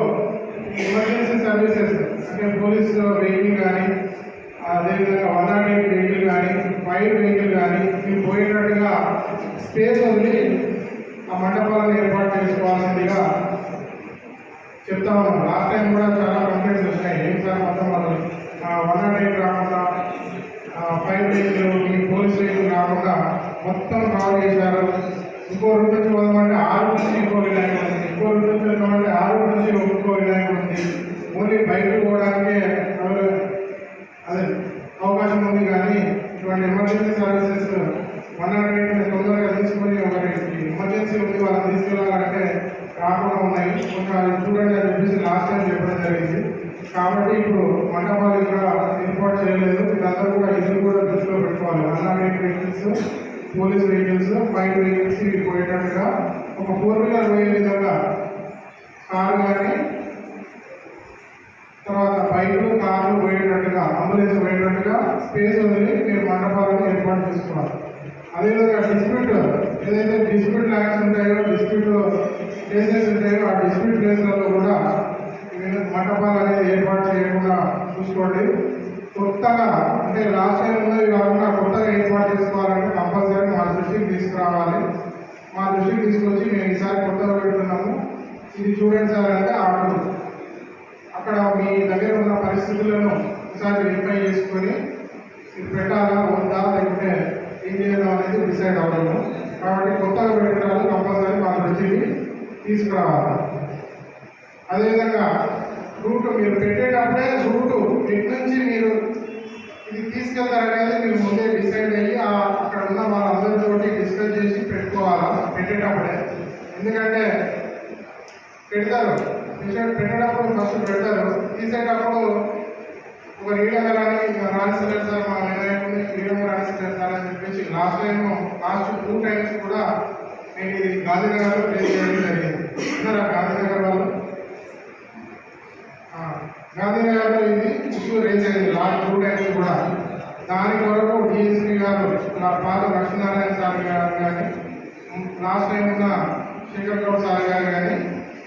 ఎమర్జెన్సీ సర్వీసెస్ అంటే పోలీస్ వెహికల్ కానీ, అదేవిధంగా 108 వెహికల్ కానీ, ఫైర్ వెహికల్ కానీ మీరు పోయేటట్టుగా స్పేస్ వదిలి ఆ మండపాలను ఏర్పాటు చేసుకోవాల్సిందిగా చెప్తా ఉన్నాం. లాస్ట్ టైం కూడా చాలా కంప్లైంట్స్ వచ్చినాయి. ఏం సార్ మొత్తం వాళ్ళు 108 రాకుండా, ఫైర్ వెహికల్ మీ పోలీస్ వెహికల్ రాకుండా మొత్తం కవర్ చేశారు. ఇంకో రూట్ నుంచి పోదామంటే 6 నుంచి ఇంకో వినాయకుడు ఉంది, ఇంకో రూట్ నుంచి వెళ్దామంటే 6 నుంచి ఇంకో వినాయకుడు ఉంది. ఓన్లీ బయటకు పోవడానికే అదే అవకాశం ఉంది. కానీ ఇటువంటి ఎమర్జెన్సీ సర్వీసెస్ 108 తొందరగా తీసుకొని ఒకరికి ఎమర్జెన్సీ ఉంది వాళ్ళని తీసుకెళ్ళాలంటే రాకుండా ఉన్నాయి. కొంచెం అది చూడండి అని చెప్పేసి లాస్ట్ టైం చెప్పడం జరిగింది. కాబట్టి ఇప్పుడు మండపాలు ఇక్కడ ఏర్పాటు చేయలేదు. మీరందరూ కూడా ఇది కూడా దృష్టిలో పెట్టుకోవాలి. 108 vehicles, police vehicles, fire vehicles ఇవి పోయేటట్టుగా ఒక 4 వీలర్ పోయే విధంగా కారు కానీ, తర్వాత బైకులు, కార్లు పోయేటట్టుగా, అంబులెన్స్ పోయేటట్టుగా స్పేస్ వదిలి మీరు మండపాలను ఏర్పాటు చేసుకోవాలి. అదేవిధంగా డిస్ప్యూట్ ఏదైతే డిస్ప్యూట్ ల్యాండ్స్ ఉంటాయో, డిస్ప్యూట్ ప్లేసెస్ ఉంటాయో ఆ డిస్ప్యూట్ ప్లేస్లలో కూడా మండపాలు అనేది ఏర్పాటు చేయకుండా చూసుకోండి. కొత్తగా అంటే లాస్ట్ టైం ఉన్నది కాకుండా కొత్తగా ఏర్పాటు చేసుకోవాలంటే కంపల్సరీ మా దృష్టికి తీసుకురావాలి. మా దృష్టికి తీసుకొచ్చి మేము ఈసారి కొత్తగా పెడుతున్నాము, ఇది చూడండి సార్ అంటే అక్కడ మీ దగ్గర ఉన్న పరిస్థితులను ఒకసారి వెరిఫై చేసుకొని ఇది పెట్టాలా వద్దా లేకుంటే ఏం చేయాలో అనేది డిసైడ్ అవ్వడము. కాబట్టి కొత్తగా పెట్టడాలు కంపల్సరీ మా దృష్టికి తీసుకురావాలి. అదేవిధంగా రూట్ మీరు పెట్టేటప్పుడే రూటు ఎటు నుంచి మీరు ఇది తీసుకెళ్తారనేది మీరు ముందే డిసైడ్ అయ్యి అక్కడ ఉన్న వాళ్ళందరితోటి డిస్కస్ చేసి పెట్టుకోవాలా పెట్టేటప్పుడే. ఎందుకంటే పెడతారు, పెట్టేటప్పుడు ఫస్ట్ పెడతారు, తీసేటప్పుడు ఒక రీడంగా రాణిస్తలేదు సార్, మా వినాయకుడిని రీడంగా రాణిస్తలేదు సార్ అని చెప్పేసి లాస్ట్ 2 times కూడా నేను ఇది గాంధీనగర్లో ప్లేస్ చేయడం జరిగింది. ఉన్నారా గాంధీనగర్ వాళ్ళు? గాంధీనగర్లో ఇది ఇష్యూ రేజ్ అయింది లాస్ట్ 2 times కూడా. దాని కొరకు డిఎస్పీ గారు పాత లక్ష్మీనారాయణ సార్ గారు కానీ, లాస్ట్ టైం ఉన్న శేఖర్ గౌడ్ సార్ గారు కానీ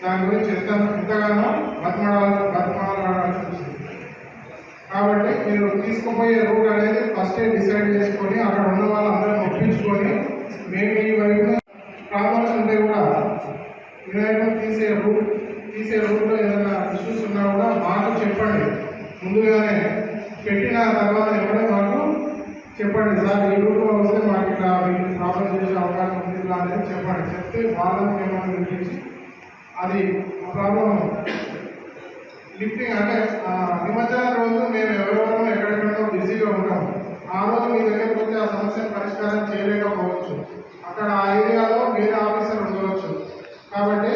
దాని గురించి ఎంతగానో బతిమాలాడాల్సి వచ్చింది. కాబట్టి మీరు తీసుకుపోయే రూట్ అనేది ఫస్టే డిసైడ్ చేసుకొని అక్కడ ఉన్న వాళ్ళందరూ ఒప్పించుకొని మేము ఈ వైపు ప్రాబ్లమ్స్ ఉంటే కూడా వినాయకుడు తీసే రూట్లో ఏదైనా ఇష్యూస్ ఉన్నా కూడా మాకు చెప్పండి. ముందుగానే పెట్టిన తర్వాత ఎప్పుడే మాకు చెప్పండి సార్ ఈ రూట్లో వస్తే మాకు ఇట్లా ప్రాబ్లం చేసే అవకాశం ఉంది ఇలా అనేది చెప్పండి. చెప్తే వాళ్ళని మేము పిలిపించి అది ప్రాబ్లం లిఫ్టింగ్ అంటే నిమజ్జనం రోజు మేము ఎవరెవరో ఎక్కడెక్కడో బిజీగా ఉంటాము. ఆ రోజు మీ దగ్గరకు వచ్చి ఆ సమస్యను పరిష్కారం చేయలేకపోవచ్చు. అక్కడ ఆ ఏరియాలో వేరే ఆఫీసర్ ఉండవచ్చు. కాబట్టి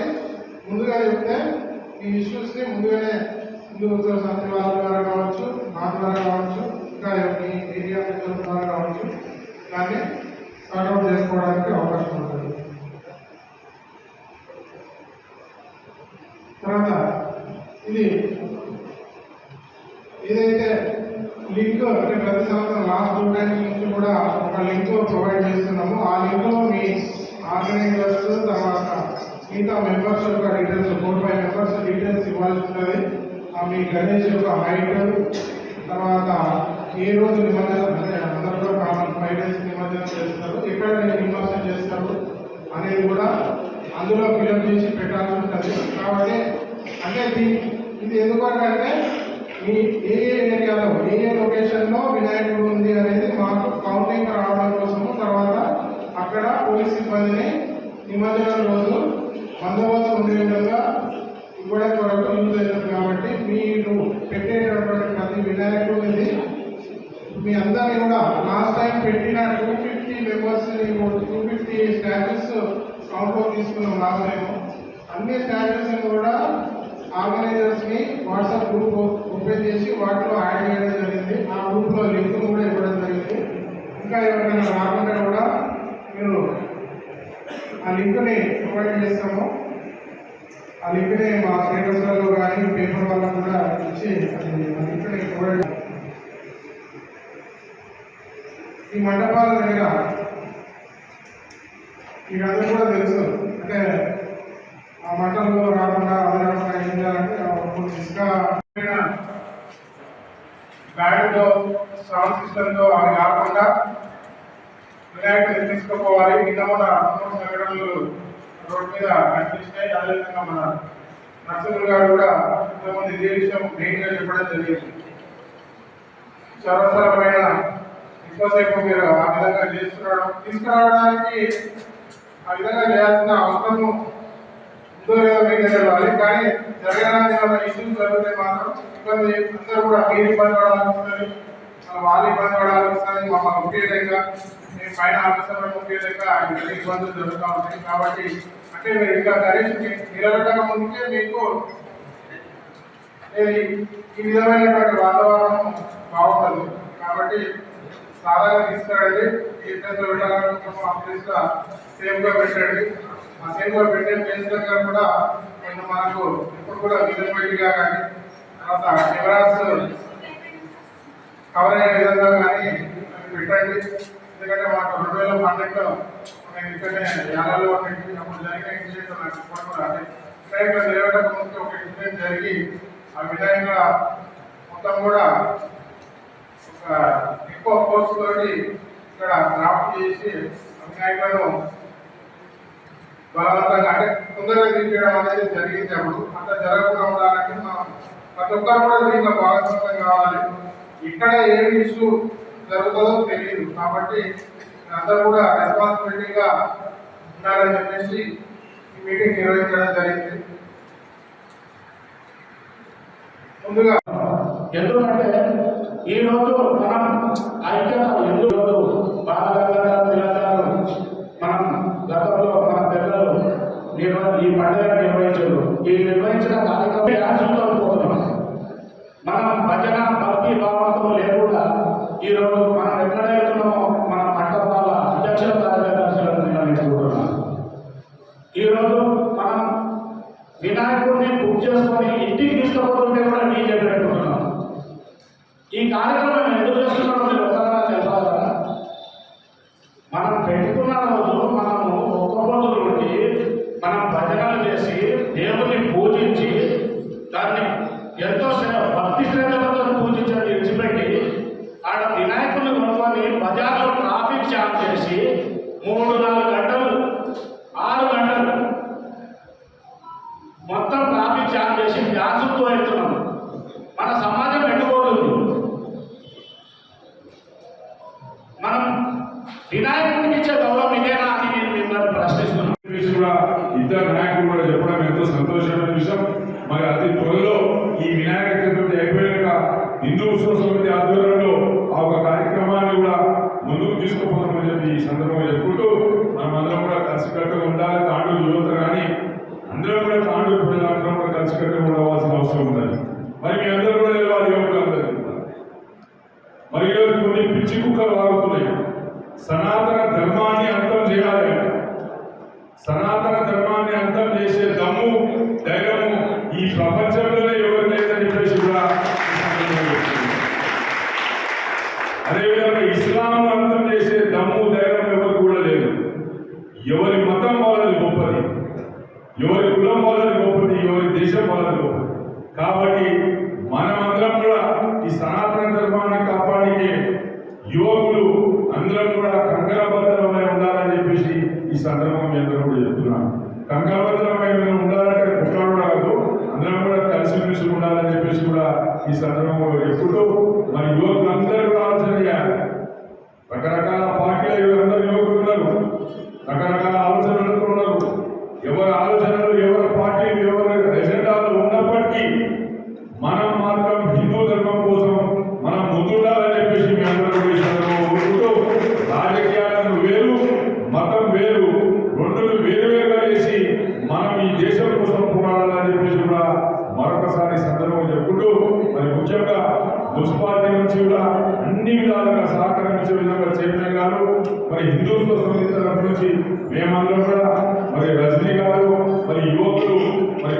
ముందుగా చెప్తే ఈ ఇష్యూస్ని ముందుగానే ముందు సంస్థ వాళ్ళ ద్వారా కావచ్చు, నా ద్వారా కావచ్చు, ఇంకా మీ ఏరియా ద్వారా కావచ్చు, దాన్ని సార్ట్అవుట్ చేసుకోవడానికి అవకాశం ఉంటుంది. తర్వాత ఇది ఏదైతే లింక్ అంటే ప్రతి సంవత్సరం లాస్ట్ 2 times నుంచి కూడా ఒక లింక్ ప్రొవైడ్ చేస్తున్నాము. ఆ లింక్లో మీ ఆర్గనైజర్స్ తర్వాత మిగతా మెంబర్స్ యొక్క డీటెయిల్స్ 4-5 మెంబర్స్ డీటెయిల్స్ ఇవ్వాల్సి ఉంటుంది. మీ గణేష్ యొక్క హైట్, తర్వాత ఏ రోజు నిమజ్జనం అంటే అందరిలో కామన్ 5 days నిమజ్జనం చేస్తారు, ఎక్కడ నిమజ్జనం చేస్తారు అనేది కూడా అందులో ఫిల్అప్ చేసి పెట్టాల్సి ఉంటుంది. కాబట్టి అంటే ఇది ఎందుకంటే మీ ఏ ఏరియాలో ఏ లొకేషన్లో వినాయకుడు ఉంది అనేది మాకు కౌంటింగ్ రావడం కోసము, తర్వాత అక్కడ పోలీస్ సిబ్బందిని నిమజ్జనం రోజు బందోబస్తు ఉండే విధంగా ఇవ్వడం కొరకు యూజ్ అవుతుంది. కాబట్టి మీరు పెట్టేటటువంటి ప్రతి వినాయకుడిని మీ అందరినీ కూడా లాస్ట్ టైం పెట్టిన 250 మెంబర్స్ని 250 స్టాచ్యూస్ కౌంట్లో తీసుకున్నాం. లాస్ట్ టైం అన్ని స్టాచ్యూస్ని కూడా ఆర్గనైజర్స్ని వాట్సాప్ గ్రూప్ ఓపెన్ చేసి వాటిలో యాడ్ చేయడం జరిగింది. ఆ గ్రూప్లో లింక్ కూడా ఇవ్వడం జరిగింది. ఇంకా ఎవరికైనా రాకుండా కూడా మీరు ఆ లింక్ని ప్రొవైడ్ చేస్తాము. ఆ లింక్ని మా స్టేటస్లలో కానీ పేపర్ వాళ్ళకు కూడా ఇచ్చి లింక్ని ప్రొవైడ్. ఈ మండపాల దగ్గర మీకు అందరూ కూడా తెలుసు, అంటే ఆ మంటలు రాకుండా అది రాకుండా ఏం చేయాలంటే ఇసుక బ్యాడ్తో సౌండ్ సిస్టంతో అది కాకుండా వినాయకుడిని తీసుకుపోవాలి. కింద కూడా సంఘటనలు రోడ్ మీద కనిపిస్తాయి. అదేవిధంగా మన నర్సింహులు గారు కూడా ఇంతకుముందు ఇదే విషయం మెయిన్గా చెప్పడం జరిగింది. సరసరమైన ఎక్కువసేపు మీరు ఆ విధంగా తీసుకురావడానికి ఆ విధంగా చేయాల్సిన అవసరం ఉందో లేదో మీకు తెలియాలి. కానీ జరగడానికి ఇష్యూస్ జరిగితే మాత్రం ఇబ్బంది అందరూ కూడా మీరు ఇబ్బంది పడాల్సి వస్తుంది, వాళ్ళు ఇబ్బంది పడాల్సి వస్తుంది. మమ్మల్ని ముఖ్యలేక మేము పైన ఆఫీసర్లు ముఖ్యలేక ఇబ్బందులు జరుగుతూ ఉంటాయి. కాబట్టి అంటే మీరు ఇంకా కనీసం నిలబెట్టక ముందుకే మీకు ఈ విధమైనటువంటి వాతావరణం బాగుంటుంది. కాబట్టి సాధారణ తీసుకురండి. ఈ ప్లేస్లో పెట్టాలనుకుంటున్నాము, ఆ ప్లేస్లో సేఫ్గా పెట్టండి. ఆ సేఫ్గా పెట్టే ప్లేస్ దగ్గర కూడా కొంచెం మనకు ఇప్పుడు కూడా విజిబిలిటీగా కానీ తర్వాత కెమెరాస్ కవర్ అయ్యే విధంగా కానీ పెట్టండి. ఎందుకంటే మాకు 2012లో మేము ఇక్కడనే యాలలో అప్పుడు జరిగిన ఇన్సిడెంట్ నాకు కూడా అంటే వినాయకులు నిలబెట్టక ముందు ఒక ఇన్సిడెంట్ జరిగి ఆ వినాయకుల మొత్తం కూడా ఒక ఎక్కువ ఫోర్స్ తోటి ఇక్కడ క్రాఫ్ట్ చేసి వినాయకులను బలవంతంగా అంటే తొందరగా తీర్చడం అనేది జరిగింది. అప్పుడు అంత జరగకుండా ఉండాలంటే మనం ప్రతి ఒక్కరు కూడా దీంట్లో భాగస్వామ్యం కావాలి. ఇక్కడ ఏమి ఇష్యూ జరుగుతుందో తెలియదు. కాబట్టి అందరూ కూడా రెస్పాన్సిబిలిటీగా ఉండాలని చెప్పేసి ఈ మీటింగ్ నిర్వహించడం జరిగింది. ముందుగా ఎందుకంటే ఈరోజు మనం ఐక్యత ఎందుకు బాలగంగాధర మనం గతంలో మన పెద్దలు ఈ పండుగ నిర్వహించారు. ఈ నిర్వహించిన కార్యక్రమం యాసంతో పోతున్నాం. మనం భజన భక్తి భావంతో లేకుండా ఈరోజు మనం ఎక్కడ వెళ్తున్నామో మన మండపాల అధ్యక్షుల కార్యదర్శులను నిర్ణయించుకుంటున్నాం. ఈరోజు మనం వినాయకుడిని బుక్ చేసుకొని ఇంటికి తీసుకుపోతుంటే కూడా డీజే పెట్టుకుంటున్నాం. ఈ కార్యక్రమం ఎందుకు చేస్తున్నామో మీరు ఒకసారి చెప్పాలి కదా. మనం పెట్టుకున్న రోజు మనము ఒక్క రోజు నుండి మనం భజనలు చేసి దేవుని పూజించి దాన్ని ఎంతో భక్తి శ్రద్ధలతో పూజించడం విడిచిపెట్టి ఆడ వినాయకుడిని కొనుక్కొని బజార్లో ట్రాఫిక్ జామ్ చేసి 3-4 గంటలు 6 గంటలు మొత్తం ట్రాఫిక్ జామ్ చేసి డ్యాన్సులతో వెళ్తున్నాం. మన సమాజం ఎట్టుకోతుంది. మనం వినాయకుడికి ఇచ్చే గౌరవం ఇదేనా అని నేను మిమ్మల్ని ప్రశ్నిస్తున్నాను. ఇద్దరు నాయకులు కూడా చెప్పడం ఎంతో సంతోషమైన విషయం. మరి అతి త్వరలో ఈ వినాయక చతుర్థి అయిపోయాక హిందూ ఉత్సవ సమితి ఆధ్వర్యంలో ఆ ఒక కార్యక్రమాన్ని కూడా ముందుకు తీసుకుపోతామని చెప్పి ఈ సందర్భంగా చెప్పుకుంటూ మనం అందరం కూడా కలిసికట్టుగా ఉండాలి. తాండూరు యువత కానీ అందరం కూడా తాండూరు ప్రజలందరం కూడా కలిసికట్టుగా ఉండవలసిన అవసరం ఉండాలి. మరి మీ అందరూ కూడా వెళ్ళాలి, యువకులు అందరూ. మరి ఈరోజు కొన్ని పిచ్చి కుక్కలు వాగుతున్నాయి. సనాతన ధర్మాన్ని అంతం చేయాలి. సనాతన ధర్మాన్ని అంతం చేసే దమ్ము ధైర్యము ఈ ప్రపంచంలోనే ఎవరు లేదని చెప్పేసి కూడా అదేవిధంగా ఇస్లాంను అంతం చేసే దమ్ము ధైర్యం ఎవరు కూడా లేదు. ఎవరి మతం వాళ్ళది గొప్పది, ఎవరి కులం వాళ్ళది గొప్పది, ఎవరి దేశం వాళ్ళది గొప్పది. కాబట్టి మనమందరం కూడా ఈ సనాతన ధర్మాన్ని కాపాడికే యువకులు అందరం కూడా కంకణబద్ధమై ఉండాలని చెప్పేసి ఈ సందర్భంగా మీ అందరూ కూడా చెప్తున్నాను. కంకణబద్ధమై ఉండాలంటే కుట్రాడు రాదు, అందరం కూడా కలిసిమెలిసి ఉండాలని చెప్పేసి కూడా ఈ సందర్భంలో చెప్పుకుంటూ మరి యువకులందరూ కూడా ఆలోచన చేయాలి. రకరకాల పార్టీలు అందరూ యువకులు ఉన్నారు, రకరకాల ఆలోచనలతో ఉన్నారు. ఎవరి ఆలోచనలు, ఎవరి పార్టీలు, ఎవరి ఎజెండాలు ఉన్నప్పటికీ మనం మాత్రం హిందూ ధర్మం కోసం మనం ముందుండాలని చెప్పేసి మీ అందరూ కూడా రాజకీయాలను వేరు, మతం వేరు, రెండును వేరువేరుగా చేసి మనం ఈ దేశం కోసం పోరాడాలని చెప్పేసి కూడా మరొకసారి సందర్భం చెప్పుకుంటూ మరి ముఖ్యంగా మున్సిపాలిటీ నుంచి కూడా అన్ని విధాలుగా సహకరించే విధంగా చైర్మన్ గారు, మరి హిందూత్వ సమితి తరఫు నుంచి మేమందరం కూడా మరి రజనీ గారు, మరి యువకులు, మరి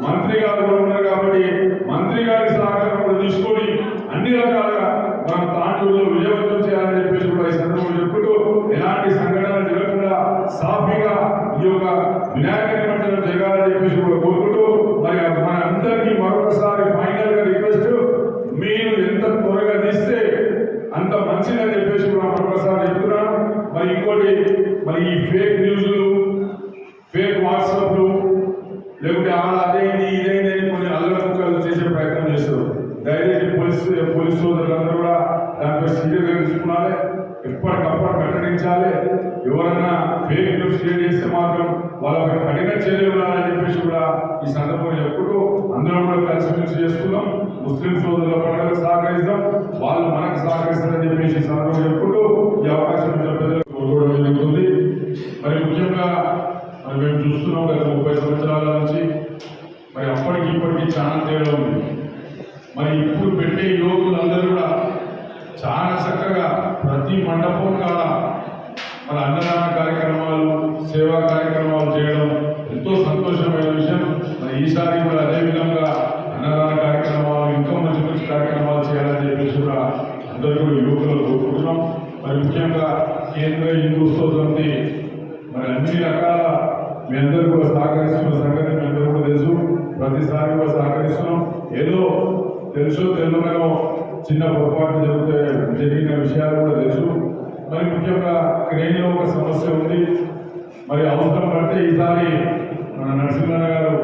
మంత్రి గారు కూడా ఉన్నారు కాబట్టి మంత్రి గారి సహకారం కూడా తీసుకొని అన్ని రకాలుగా మనం తాండూరులో విజయవంతం చేయాలని చెప్పేసి కూడా ఈ సందర్భంలో చెప్పుకుంటూ ఎలాంటి సంఘటనలు జరగకుండా సాఫీగా ఈ యొక్క వినాయక నిమజ్జనం జరగాలని చెప్పేసి కూడా కోరుకుంటూ మరి మన అందరికీ మరొకసారి ఫైనల్ గా రిక్వెస్ట్, మీరు ఎంత త్వరగా తీస్తే అంత మంచిదని చెప్పేసి కూడా మరొకసారి చెప్తున్నాను. మరి ఇంకోటి, మరి ఈ ఫేక్ న్యూస్లు, ఫేక్ వాట్సాప్లు, లేకుంటే అదేంటి ఇదేంటి అని కొన్ని అల్లముక్కలు చేసే ప్రయత్నం చేస్తారు. దయచేసి పోలీసు సోదరులందరూ కూడా దానిపై సీరియస్గా తీసుకున్నాలి, ఎప్పటికప్పుడు ప్రకటించాలి. ఎవరైనా ఫేక్ న్యూస్ క్రియేట్ చేస్తే మాత్రం వాళ్ళపై కఠిన చర్యలు ఉండాలని చెప్పేసి కూడా ఈ సందర్భంగా చెప్పుకుంటూ అందరం కూడా కలిసిమెలిసి చేసుకుందాం. ముస్లిం సోదరుల పండుగ సహకరిస్తాం, వాళ్ళు మనకు సహకరిస్తారని చెప్పేసి ఈ సందర్భంగా చెప్పుకుంటూ ఈ అవకాశం ప్రజలకు కోరుకోవడం జరుగుతుంది. మరి ముఖ్యంగా మరి మేము చూస్తున్నాం గత 30 సంవత్సరాల నుంచి మరి అప్పటికి ఇప్పటికీ చాలా తేడా ఉంది. మరి ఇప్పుడు పెట్టే యువకులందరూ కూడా చాలా చక్కగా ప్రతి మండపం కాడ మన అన్నదాన కార్యక్రమాలు, సేవా కార్యక్రమాలు చేయడం ఎంతో సంతోషమైన విషయం. మరి ఈసారి కూడా అదే విధంగా అన్నదాన కార్యక్రమాలు, ఇంకా మంచి మంచి కార్యక్రమాలు చేయాలని చెప్పేసి కూడా అందరూ కూడా యువకులు కోరుకుంటున్నాం. మరి ముఖ్యంగా కేంద్ర హిందూ సమితి మరి అన్ని రకాల మీ అందరూ కూడా సహకరిస్తున్న సంగతి మీ అందరూ కూడా తెలుసు. ప్రతిసారి కూడా సహకరిస్తున్నాం. ఏదో తెలుసో తెలియనో చిన్న పొరపాటు జరిగిన విషయాలు కూడా తెలుసు. మరి ముఖ్యంగా క్రేన్లో ఒక సమస్య ఉంది. మరి అవసరం పడితే ఈసారి మన నరసింహన్న గారు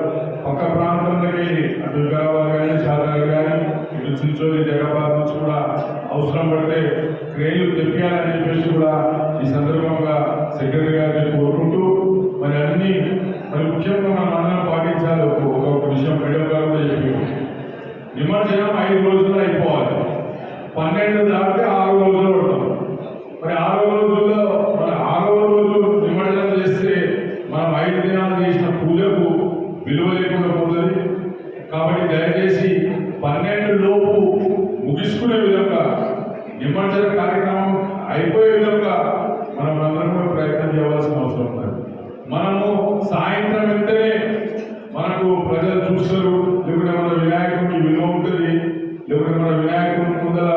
పక్క ప్రాంతంలోకి అటు వికారాబాద్ కానీ, చాదనగర్ కానీ, ఇటు చించోలి, జగపాద్ నుంచి కూడా అవసరం పడితే క్రేన్లు తెప్పియాలని చెప్పేసి కూడా ఈ సందర్భంగా సెక్రటరీ గారిని కోరుకుంటూ మరి అన్ని మరి ముఖ్యంగా మనం అందరం పాటించాలి. ఒక విషయం మేడం గారు కూడా చెప్పారు, నిమజ్జనం 5 రోజుల్లో అయిపోవాలి. 12 దాటితే 6 రోజులు పడతాం. మరి 6 రోజుల్లో మన 6వ రోజు నిమజ్జనం చేస్తే మనం 5 దినాలు చేసిన పూజకు విలువ లేకుండా పోతుంది. కాబట్టి దయచేసి 12 లోపు ముగించుకునే విధంగా, నిమజ్జన కార్యక్రమం అయిపోయే విధంగా మనం అందరం కూడా ప్రయత్నం చేయవలసిన అవసరం ఉంది. మనము సాయంత్రం వెంటనే మనకు ప్రజలు చూస్తారు, లేకుంటే మన వినాయకుడికి విలువ ఉంటుంది, లేకుంటే మన వినాయకుడి ముందర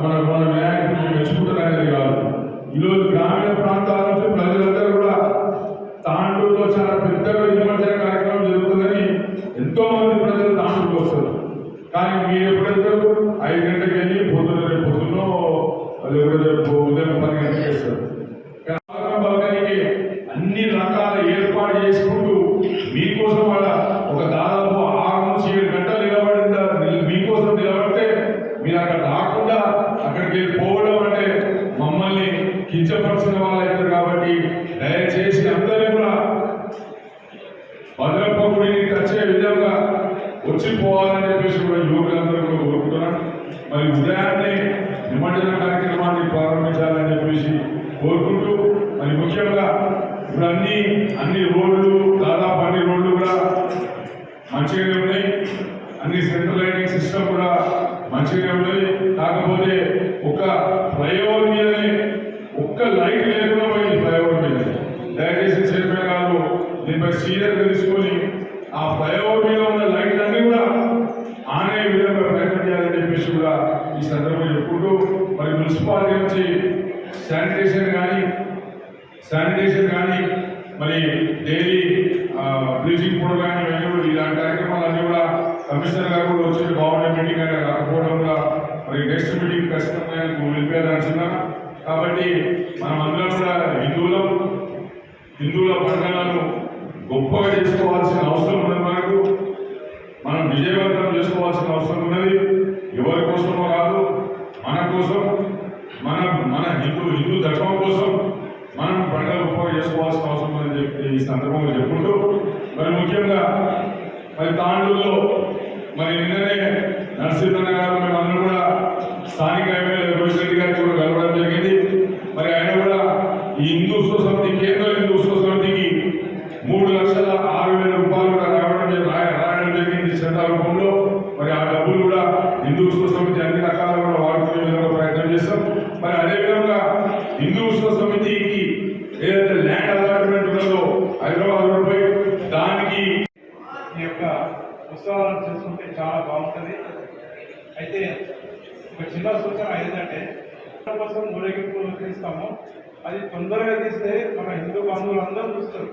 మన వినాయకుడిని మెచ్చుకుంటారు అనేది కాదు. ఈరోజు గ్రామీణ ప్రాంతాల నుంచి ప్రజలందరూ కూడా తాండూరులో చాలా పెద్దగా నిమజ్జన కార్యక్రమం జరుగుతుందని ఎంతో మంది ప్రజలు తాండూరుకు వస్తారు. కానీ మీరు ఎప్పుడెళ్తారు? 5 గంటలకు వెళ్ళి పొద్దున్నో లేకపోతే ఉదయం 10 గంటలకు వేస్తారు. బలకానికి అన్ని రకాల ఏర్పాటు చేసుకుంటూ మీకోసం వాళ్ళ ఒక దాదాపు 6 నుంచి 7 గంటలు మీకోసం నిలబడితే మీరు అక్కడ రాకుండా అక్కడికి పోవడం అంటే మమ్మల్ని కించపరిచిన వాళ్ళు అవుతారు. కాబట్టి దయచేసి అందరినీ కూడా భద్రప్ప గుడిని వచ్చే విధంగా వచ్చిపోవాలని చెప్పేసి కూడా యువకులందరూ కూడా కోరుకుంటున్నాను. మరి ఉదయాన్నే నిమజ్జన కార్యక్రమాన్ని ప్రారంభించాలని చెప్పేసి కోరుకుంటూ మరి ముఖ్యంగా ఇప్పుడు అన్ని రోడ్లు, దాదాపు అన్ని రోడ్లు కూడా మంచిగానే ఉన్నాయి. అన్ని సెంట్రల్ లైటింగ్ సిస్టమ్ కూడా మంచిగానే ఉన్నాయి. కాకపోతే ఒక ఫ్లైఓవర్ మీదనే ఒక్క లైట్ లేకుండా పోయింది ఫ్లైఓవర్ మీద. దయచేసి చైర్మన్ గారు దీనిపై సీరియస్గా తీసుకొని ఆ ఫ్లైఓవర్ మీద ఉన్న లైట్లన్నీ కూడా ఆన్ అయ్యే విధంగా ప్రయత్నం చేయాలని చెప్పేసి కూడా ఈ సందర్భంగా చెప్పుకుంటూ మరి మున్సిపాలిటీ నుంచి శానిటేషన్ కానీ మరి డైలీ బ్లీచింగ్ పౌడర్ కానీ ఇలాంటి కార్యక్రమాలన్నీ కూడా కమిషనర్ గారు కూడా వచ్చి గవర్నమెంట్ మీటింగ్ అయినా రాకపోవడం కూడా మరి నెక్స్ట్ మీటింగ్ ఖచ్చితంగా వెళ్ళిపోయాలనుకున్నాను. కాబట్టి మనం అందరం కూడా హిందువుల పండుగలను గొప్పగా చేసుకోవాల్సిన అవసరం ఉన్నది. మనం విజయవంతం చేసుకోవాల్సిన అవసరం ఉన్నది. ఎవరి కోసమో కాదు, మన కోసం, మన హిందూ ధర్మం కోసం మనం పండుగ గొప్పగా చేసుకోవాల్సిన అవసరం ఉందని చెప్పి ఈ సందర్భంగా చెప్పుకుంటూ మరి ముఖ్యంగా మరి తాండూరులో మరి నిన్ననే నరసింహన్న గారు మేమందరూ కూడా స్థానిక ఎమ్మెల్యే రోహిత్ రెడ్డి గారికి కూడా కలవడం జరిగింది. మరి ఆయన కూడా ఈ హిందూ సమితి, కేంద్ర హిందూ సమితికి 3,06,000 రూపాయలు కూడా రాయడం జరిగింది చందా రూపంలో. మరి ఆ డబ్బులు కూడా హిందూ సమితి అన్ని రకాలుగా కూడా వాడుకునే విధంగా ప్రయత్నం చేస్తాం. మరి అదేవిధంగా హిందూ సమితికి ఏదైతే ల్యాండ్ అలాట్మెంట్ ఉన్నదో హైదరాబాద్ రోడ్పై, దానికి ఈ యొక్క ఉత్సవాలను చేసుకుంటే చాలా బాగుంటుంది. అయితే ఒక చిన్న సూచన ఏంటంటే కోసం ఊరేగింపులు తీస్తాము, అది తొందరగా తీస్తే మన హిందూ బంధువులు అందరూ చూస్తారు.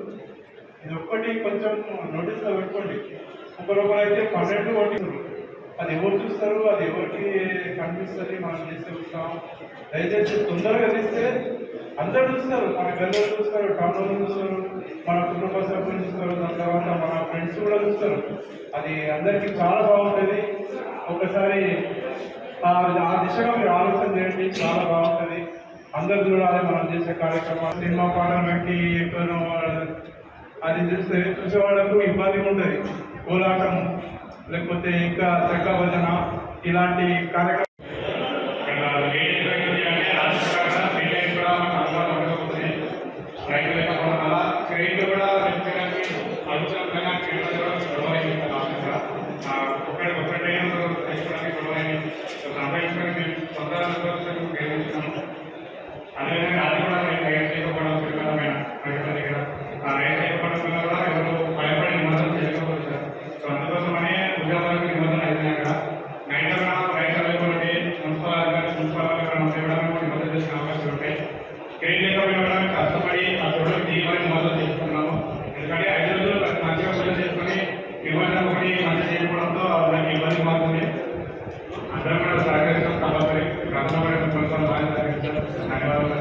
ఇది ఒక్కటి కొంచెం నోటీస్లో పెట్టుకోండి. ఒకరొకరైతే 12 కొట్టిస్తారు, అది ఎవరు చూస్తారు, అది ఎవరికి కనిపిస్తుంది మనం చేసే ఉత్సవం. దయచేసి తొందరగా తీస్తే అందరూ చూస్తారు, మన గల్లలు చూస్తారు, టౌన్లో చూస్తారు, మన కుటుంబ సభ్యులు చూస్తారు, దాని తర్వాత మన ఫ్రెండ్స్ కూడా చూస్తారు. అది అందరికీ చాలా బాగుంటుంది. ఒకసారి ఆ దిశగా మీరు ఆలోచన చేయండి, చాలా బాగుంటుంది. అందరు చూడాలి మనం చేసే కార్యక్రమాలు. సినిమా పాటలు పెట్టి ఎక్కడో అది చూస్తే చూసేవాళ్ళకు ఇబ్బందిగా ఉంటుంది. కోలాటం లేకపోతే ఇంకా చెక్క భజన ఇలాంటి కార్యక్రమం అదేవిధంగా అది కూడా చేయకపోవడం ఎవరు భయపడి నిబంధన చేసుకోవచ్చు. సో అందుకోసమనే ఉద్యోగాలకు నిబంధన అయినాక నైట్ రైతులటువంటి మున్సిపల్ ఇవ్వడానికి నిబంధన చేసిన అవకాశాలు ఉంటాయి. క్రెడిట్ లేకపోయినా కష్టపడి ఆ చోటు తీయమని మొదలు చేసుకున్నాము. ఎందుకంటే 5 రోజులు మంచిగా పూజ చేసుకుని నిబంధన ఒకటి మంచి చేయకపోవడంతో దానికి ఇబ్బంది మాత్రమే. అందరం కూడా సహకరిస్తాం కంపల్సరీ. గతంలో కూడా కొంచెం బాగా సహకరించారు. ధన్యవాదాలు.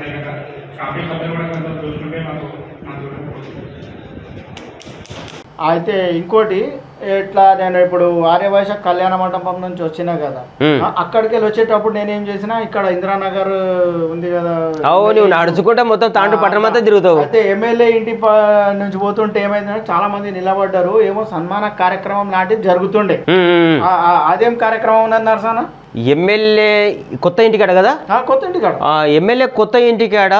కాఫీ సభ్యులు కూడా కొంచెం చూసుకుంటే మాకు అయితే ఇంకోటి ఇట్లా నేను ఇప్పుడు ఆర్యవైశ్య కళ్యాణ మండపం నుంచి వచ్చినా కదా, అక్కడికి వెళ్ళి వచ్చేటప్పుడు నేనేం చేసినా ఇక్కడ ఇందిరానగర్ ఉంది కదా, నువ్వు నడుచుకుంటా మొత్తం తాండు పట్టణం అంతా తిరుగుతావు. అయితే ఎమ్మెల్యే ఇంటి నుంచి పోతుంటే ఏమైందంటే చాలా మంది నిలబడ్డారు. ఏమో సన్మాన కార్యక్రమం లాంటిది జరుగుతుండే. అదేం కార్యక్రమం ఉన్నది నరసన? ఎమ్మెల్యే కొత్త ఇంటికాడ కదా, కొత్త ఇంటికాడ ఎమ్మెల్యే కొత్త ఇంటికాడ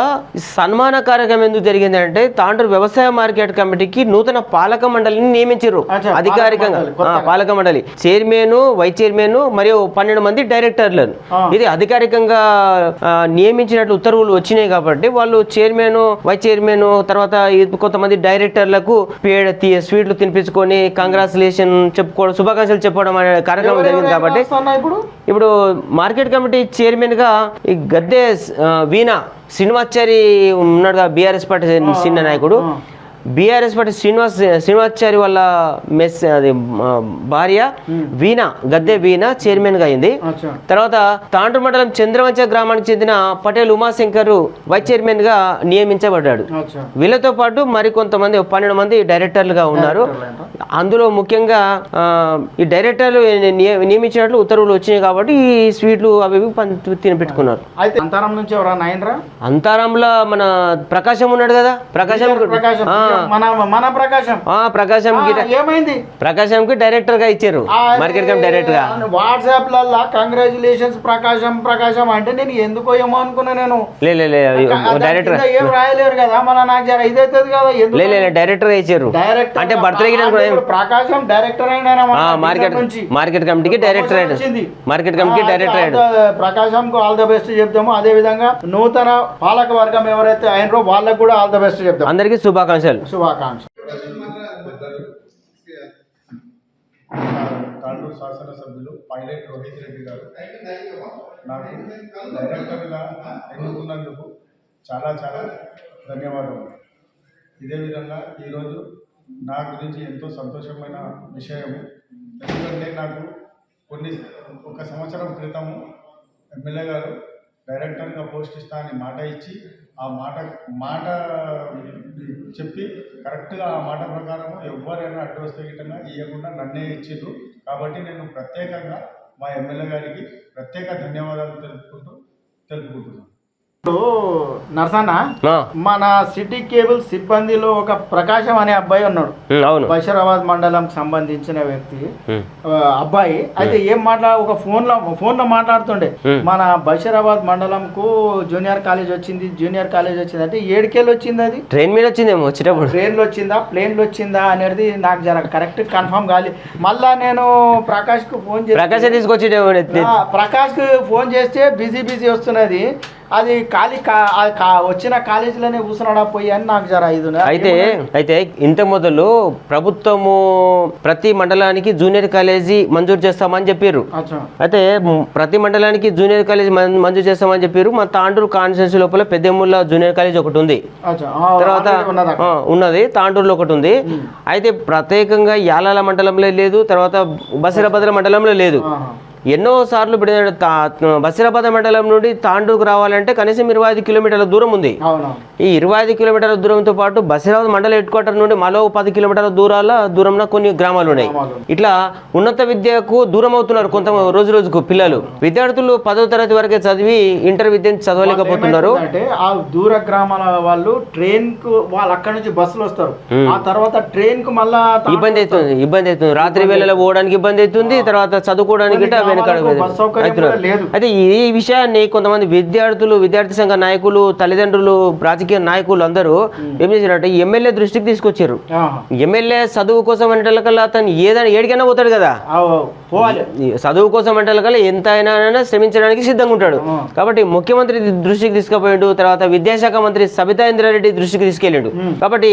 సన్మాన కార్యక్రమం ఎందుకు జరిగిందంటే తాండూరు వ్యవసాయ మార్కెట్ కమిటీకి నూతన పాలక మండలిని నియమించారు. అధికారికంగా పాలక మండలి చైర్మన్, వైస్ చైర్మన్ మరియు 12 మంది డైరెక్టర్లను ఇది అధికారికంగా నియమించినట్లు ఉత్తర్వులు వచ్చినాయి. కాబట్టి వాళ్ళు చైర్మన్, వైస్ చైర్మన్ తర్వాత కొంతమంది డైరెక్టర్లకు స్వీట్లు తినిపించుకొని కంగ్రాచులేషన్ చెప్పుకోవడం, శుభాకాంక్షలు చెప్పడం అనే కార్యక్రమం జరిగింది. కాబట్టి ఇప్పుడు మార్కెట్ కమిటీ చైర్మన్ గా ఈ గద్దె వీణా శ్రీనివాచారి ఉన్నాడుగా, బీఆర్ఎస్ పార్టీ చిన్న నాయకుడు. బీఆర్ఎస్ పార్టీ శ్రీనివాచారి వాళ్ళ అది భార్య వీణ, గద్దె వీణ చైర్మన్ గా అయింది. తర్వాత తాండూరు మండలం చంద్రవంచ గ్రామానికి చెందిన పటేల్ ఉమాశంకర్ వైస్ చైర్మన్ గా నియమించబడ్డాడు. వీళ్ళతో పాటు మరికొంతమంది 12 మంది డైరెక్టర్లుగా ఉన్నారు. అందులో ముఖ్యంగా ఈ డైరెక్టర్లు నియమించినట్లు ఉత్తర్వులు వచ్చినాయి. కాబట్టి ఈ స్వీట్లు అవి తినిపెట్టుకున్నారు. అంతరం నుంచి ఎవరన్నా అయినరా? అంతరంలో మన ప్రకాశం ఉన్నాడు కదా, ప్రకాశంకి డైరెక్టర్ గా ఇచ్చారు, మార్కెట్ కమిటీ డైరెక్టర్ గా. వాట్సాప్ లలో కంగ్రాచులేషన్స్ ప్రకాశం అంటే నేను ఎందుకో ఏమో అనుకున్నా. నేను డైరెక్టర్ ఏం రాయలేరు కదా, మన నాకు జర ఇదైతుంది కదా, డైరెక్టర్ గా ఇచ్చారు. అంటే బర్త్డే ప్రకాశం డైరెక్టర్ మార్కెట్ కమిటీకి డైరెక్టర్ అయ్యాడు. మార్కెట్ కమిటీకి డైరెక్టర్ అయ్యాడు. ప్రకాశం కు ఆల్ ద బెస్ట్ చెప్తాము. అదే విధంగా నూతన పాలక వర్గం ఎవరైతే అయినరో వాళ్ళకు కూడా ఆల్ ద బెస్ట్ చెప్తాం. అందరికీ శుభాకాంక్షలు. తాండూరు శాసనసభ్యులు పైలట్ రోహిత్ రెడ్డి గారు నాకు డైరెక్టర్గా ఎన్నుకున్నందుకు చాలా ధన్యవాదాలు. ఇదే విధంగా ఈరోజు నా గురించి ఎంతో సంతోషమైన విషయం. ఎందుకంటే నాకు ఒక సంవత్సరం క్రితము ఎమ్మెల్యే గారు డైరెక్టర్గా పోస్ట్ ఇస్తా అని మాట ఇచ్చి ఆ మాట చెప్పి కరెక్ట్గా ఆ మాట ప్రకారం ఎవరైనా అడ్డు వస్తే గిట్టంగా ఇవ్వకుండా నన్నే ఇచ్చిండ్రు. కాబట్టి నేను ప్రత్యేకంగా మా ఎమ్మెల్యే గారికి ప్రత్యేక ధన్యవాదాలు తెలుపుకుంటున్నాను. నర్సన్న, మన సిటీ కేబుల్ సిబ్బందిలో ఒక ప్రకాశం అనే అబ్బాయి ఉన్నాడు. బషీరాబాద్ మండలం సంబంధించిన వ్యక్తి అబ్బాయి. అయితే ఏం ఒక ఫోన్ లో మాట్లాడుతుండే, మన బషీరాబాద్ మండలం కు జూనియర్ కాలేజ్ వచ్చింది అంటే 7 కేళ్ళు వచ్చింది. అది ట్రైన్ మీద వచ్చిందేమో, వచ్చేటప్పుడు ట్రైన్ లో వచ్చిందా ప్లేన్ లో వచ్చిందా అనేది నాకు జర కరెక్ట్ కన్ఫర్మ్ కాలి. మళ్ళా నేను ప్రకాష్ కు ఫోన్ చేసి ప్రకాష్ కు ఫోన్ చేస్తే బిజీ వస్తున్నది. అది వచ్చిన కాలేజీలోనే కూర్చున్నాడా పోయి అని నాకు జర ఇది అయితే ఇంత మొదలు ప్రభుత్వము ప్రతి మండలానికి జూనియర్ కాలేజీ మంజూరు చేస్తామని చెప్పారు. అయితే ప్రతి మండలానికి జూనియర్ కాలేజీ మంజూరు చేస్తామని చెప్పారు. మా తాండూరు కాన్స్టిట్యూన్సీ లోపల పెద్దెముళ్ళ జూనియర్ కాలేజ్ ఒకటి ఉంది, తర్వాత ఉన్నది తాండూరులో ఒకటి ఉంది. అయితే ప్రత్యేకంగా యాలాల మండలంలో లేదు, తర్వాత బసిరాబాద్ మండలంలో లేదు. ఎన్నో సార్లు ఇప్పుడు బసిరాబాద్ మండలం నుండి తాండూరుకు రావాలంటే కనీసం 25 కిలోమీటర్ల దూరం ఉంది. ఈ 25 కిలోమీటర్ల దూరంతో పాటు బసిరాబాద్ మండల హెడ్ క్వార్టర్ నుండి మరో 10 కిలోమీటర్ల దూరంలో కొన్ని గ్రామాలు ఉన్నాయి. ఇట్లా ఉన్నత విద్యకు దూరం అవుతున్నారు కొంత రోజుకు పిల్లలు. విద్యార్థులు 10వ తరగతి వరకే చదివి ఇంటర్ విద్యను చదవలేకపోతున్నారు. అంటే ఆ దూర గ్రామాల వాళ్ళు ట్రైన్ కు వాళ్ళు అక్కడ నుంచి బస్సులు వస్తారు, ఆ తర్వాత ట్రైన్ కు మళ్ళా ఇబ్బంది అవుతుంది. రాత్రి వేళలో పోవడానికి ఇబ్బంది అవుతుంది, తర్వాత చదువుకోవడానికి అయితే ఈ విషయాన్ని కొంతమంది విద్యార్థి సంఘ నాయకులు, తల్లిదండ్రులు, రాజకీయ నాయకులు అందరూ ఏం చేశారంటే ఎమ్మెల్యే దృష్టికి తీసుకొచ్చారు. ఎమ్మెల్యే చదువు కోసం అంటేకల్లా అతను ఏడికైనా పోతాడు కదా, చదువు కోసం అంటేకల్లా ఎంత అయినా శ్రమించడానికి సిద్ధంగా ఉంటాడు. కాబట్టి ముఖ్యమంత్రి దృష్టికి తీసుకుపోయాడు, తర్వాత విద్యాశాఖ మంత్రి సబితా ఇంద్రారెడ్డి దృష్టికి తీసుకెళ్ళాడు. కాబట్టి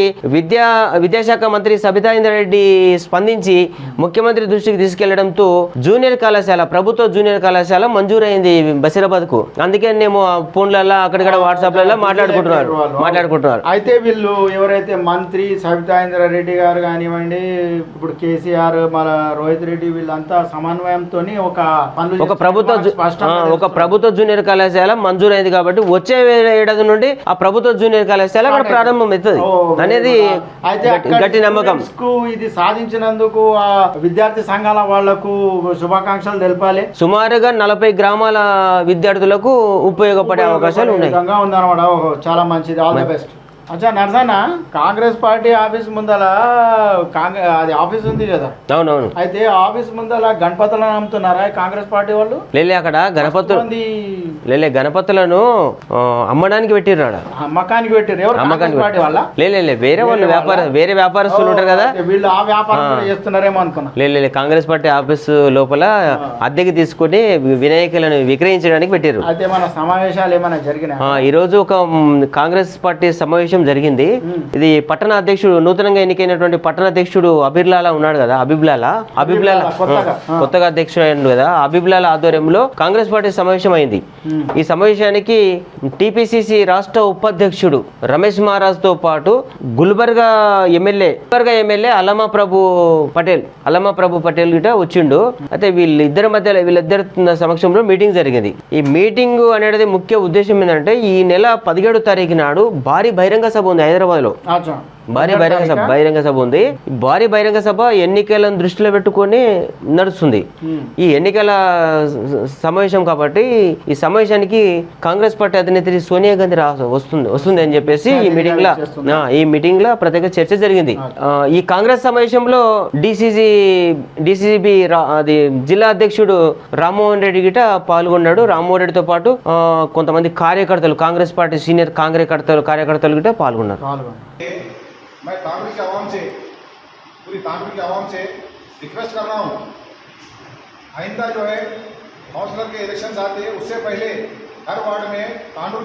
విద్యాశాఖ మంత్రి సబితా ఇంద్రారెడ్డి స్పందించి ముఖ్యమంత్రి దృష్టికి తీసుకెళ్లడంతో జూనియర్ కళాశాల, ప్రభుత్వ జూనియర్ కళాశాల మంజూరైంది బసిరాబాద్ కు. అందుకే నేను ఫోన్లలో అక్కడిక్కడ వాట్సాప్లలో మాట్లాడుకుంటున్నారు. అయితే వీళ్ళు ఎవరైతే మంత్రి సబితా ఇంద్రారెడ్డి గారు కానివ్వండి, ఇప్పుడు కేసీఆర్, మన రోహిత్ రెడ్డి, వీళ్ళంతా సమన్వయంతో ఒక ప్రభుత్వ జూనియర్ కళాశాల మంజూరైంది. కాబట్టి వచ్చే ఏడాది నుండి ఆ ప్రభుత్వ జూనియర్ కళాశాల అక్కడ ప్రారంభం అవుతుంది అనేది గట్టి నమ్మకం. ఇది సాధించినందుకు ఆ విద్యార్థి సంఘాల వాళ్లకు శుభాకాంక్షలు తెలపాలి. సుమారుగా 40 గ్రామాల విద్యార్థులకు ఉపయోగపడే అవకాశాలు ఉన్నాయి. ఉందన్నమాట. చాలా మంచిది, ఆల్ ది బెస్ట్. అచ్చా నర్సన్న, కాంగ్రెస్ పార్టీ ఆఫీస్ ముందల అది ఆఫీస్ ఉంది కదా, అవునవును. అయితే ఆఫీస్ ముందల గణపతులను అమ్ముతున్నారా కాంగ్రెస్ పార్టీ వాళ్ళు? లేలే, అక్కడ గణపతులను అమ్మడానికి పెట్టిర్రు. అమ్మకానికి పెట్టిర్రు? ఎవరు? కాంగ్రెస్ పార్టీ వాళ్ళ? లేలే, వేరే వ్యాపారస్తులు ఉంటారు కదా, వీళ్ళు ఆ వ్యాపారం చేస్తున్నారేమో అనుకున్నా. లేలే, కాంగ్రెస్ పార్టీ ఆఫీస్ లోపల అద్దెకి తీసుకుని వినాయకులను విక్రయించడానికి పెట్టిర్రు. అయితే మన సమావేశాలు ఏమైనా జరిగినాయి? ఈ రోజు ఒక కాంగ్రెస్ పార్టీ సమావేశం జరిగింది. ఇది పట్టణ అధ్యక్షుడు, నూతనంగా ఎన్నికైనటువంటి పట్టణ అధ్యక్షుడు అబిబ్లాలా ఉన్నాడు కదా, అబిబ్లాలా కొత్తగా అధ్యక్షుడు అయ్యాడు కదా, అబిబ్లాలా ఆధ్వర్యంలో కాంగ్రెస్ పార్టీ సమావేశం అయింది. ఈ సమావేశానికి టిపిసిసి రాష్ట్ర ఉపాధ్యక్షుడు రమేష్ మహారాజ్ తో పాటు గుల్బర్గా ఎమ్మెల్యే అల్లమా ప్రభు పటేల్ గిట వచ్చిండు. అయితే వీళ్ళిద్దరి సమక్షంలో మీటింగ్ జరిగింది. ఈ మీటింగ్ అనేది ముఖ్య ఉద్దేశం ఏంటంటే, ఈ నెల 17వ తారీఖు నాడు భారీ బహిరంగ సభ ఉంది హైదరాబాద్ లో. భారీ బహిరంగ సభ ఉంది. భారీ బహిరంగ సభ ఎన్నికలను దృష్టిలో పెట్టుకొని నడుస్తుంది. ఈ ఎన్నికల సమావేశం కాబట్టి ఈ సమావేశానికి కాంగ్రెస్ పార్టీ అధినేత్రి సోనియా గాంధీ వస్తుంది అని చెప్పేసి ఈ మీటింగ్ లో ప్రత్యేక చర్చ జరిగింది. ఈ కాంగ్రెస్ సమావేశంలో డిసిసిబి జిల్లా అధ్యక్షుడు రామ్మోహన్ రెడ్డి గిట పాల్గొన్నాడు. రామ్మోహన్ రెడ్డితో పాటు కొంతమంది కార్యకర్తలు, కాంగ్రెస్ పార్టీ సీనియర్ కార్యకర్తలు గిట పాల్గొన్నారు. मैं तांडुर की आवाम से, पूरी तांडुर की आवाम से रिक्वेस्ट कर रहा हूँ, आइंदा जो है काउंसलर के इलेक्शन आते हैं उससे पहले हर वार्ड में तांडुर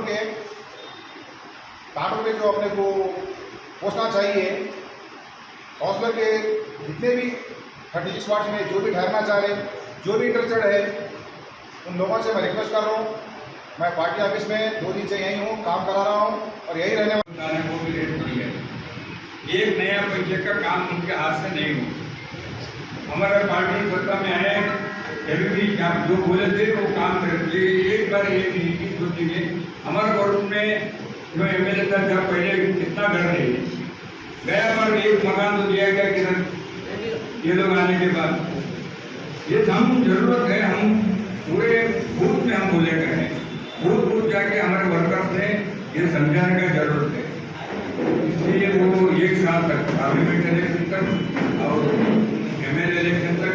के जो अपने को पहुँचना चाहिए, काउंसलर के जितने भी 36 वार्ड में जो भी ठहरना चाह रहे, जो भी इंटरेस्टेड है, उन लोगों से मैं रिक्वेस्ट कर रहा हूँ. मैं पार्टी ऑफिस में 2 दिन से यहीं हूँ, काम करा रहा हूँ और यही रहने वाला है. एक नया पैसे का काम उनके हाथ से नहीं हो. हमारा पार्टी सत्ता में आए, कभी भी आप जो बोले थे वो काम करते. एक बार ये नहीं सोचेंगे. हमारे गवर्नमेंट में जो एमएलए था जब पहले कितना घर नहीं गया, पर एक मकान तो दिया गया कि ये लोग आने के बाद ये हम जरूरत है. हम पूरे बूथ में हम बोले गए हैं, बूथ जाके हमारे वर्कर्स ने ये समझाने का जरूरत है. इसलिए वो एक साल तक पार्लियामेंट इलेक्शन तक और एमएलए इलेक्शन तक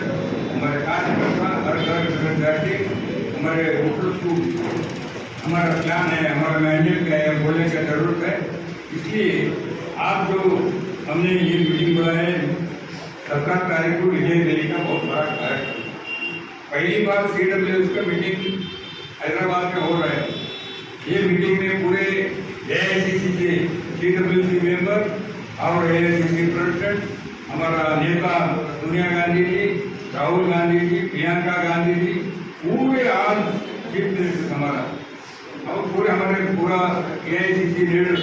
हमारे कार्यकर्ता हर घर घर जाके हमारे वोटर्स को हमारा प्लान है, हमारा मैंडेट है, बोलने की जरूरत है. इसलिए आप जो हमने ये मीटिंग बुलाया है 17 तारीख को विजय रैली का बहुत बड़ा कार्यक्रम. पहली बार CWS का मीटिंग हैदराबाद में हो रहा है. ये मीटिंग में पूरे AICC के CWC मेंबर और AICC प्रेसिडेंट हमारा नेता सोनिया गांधी जी, राहुल गांधी जी, प्रियंका गांधी जी, पूरे आज चीफ मिनिस्टर हमारा और पूरे हमारे पूरा AICC लीडर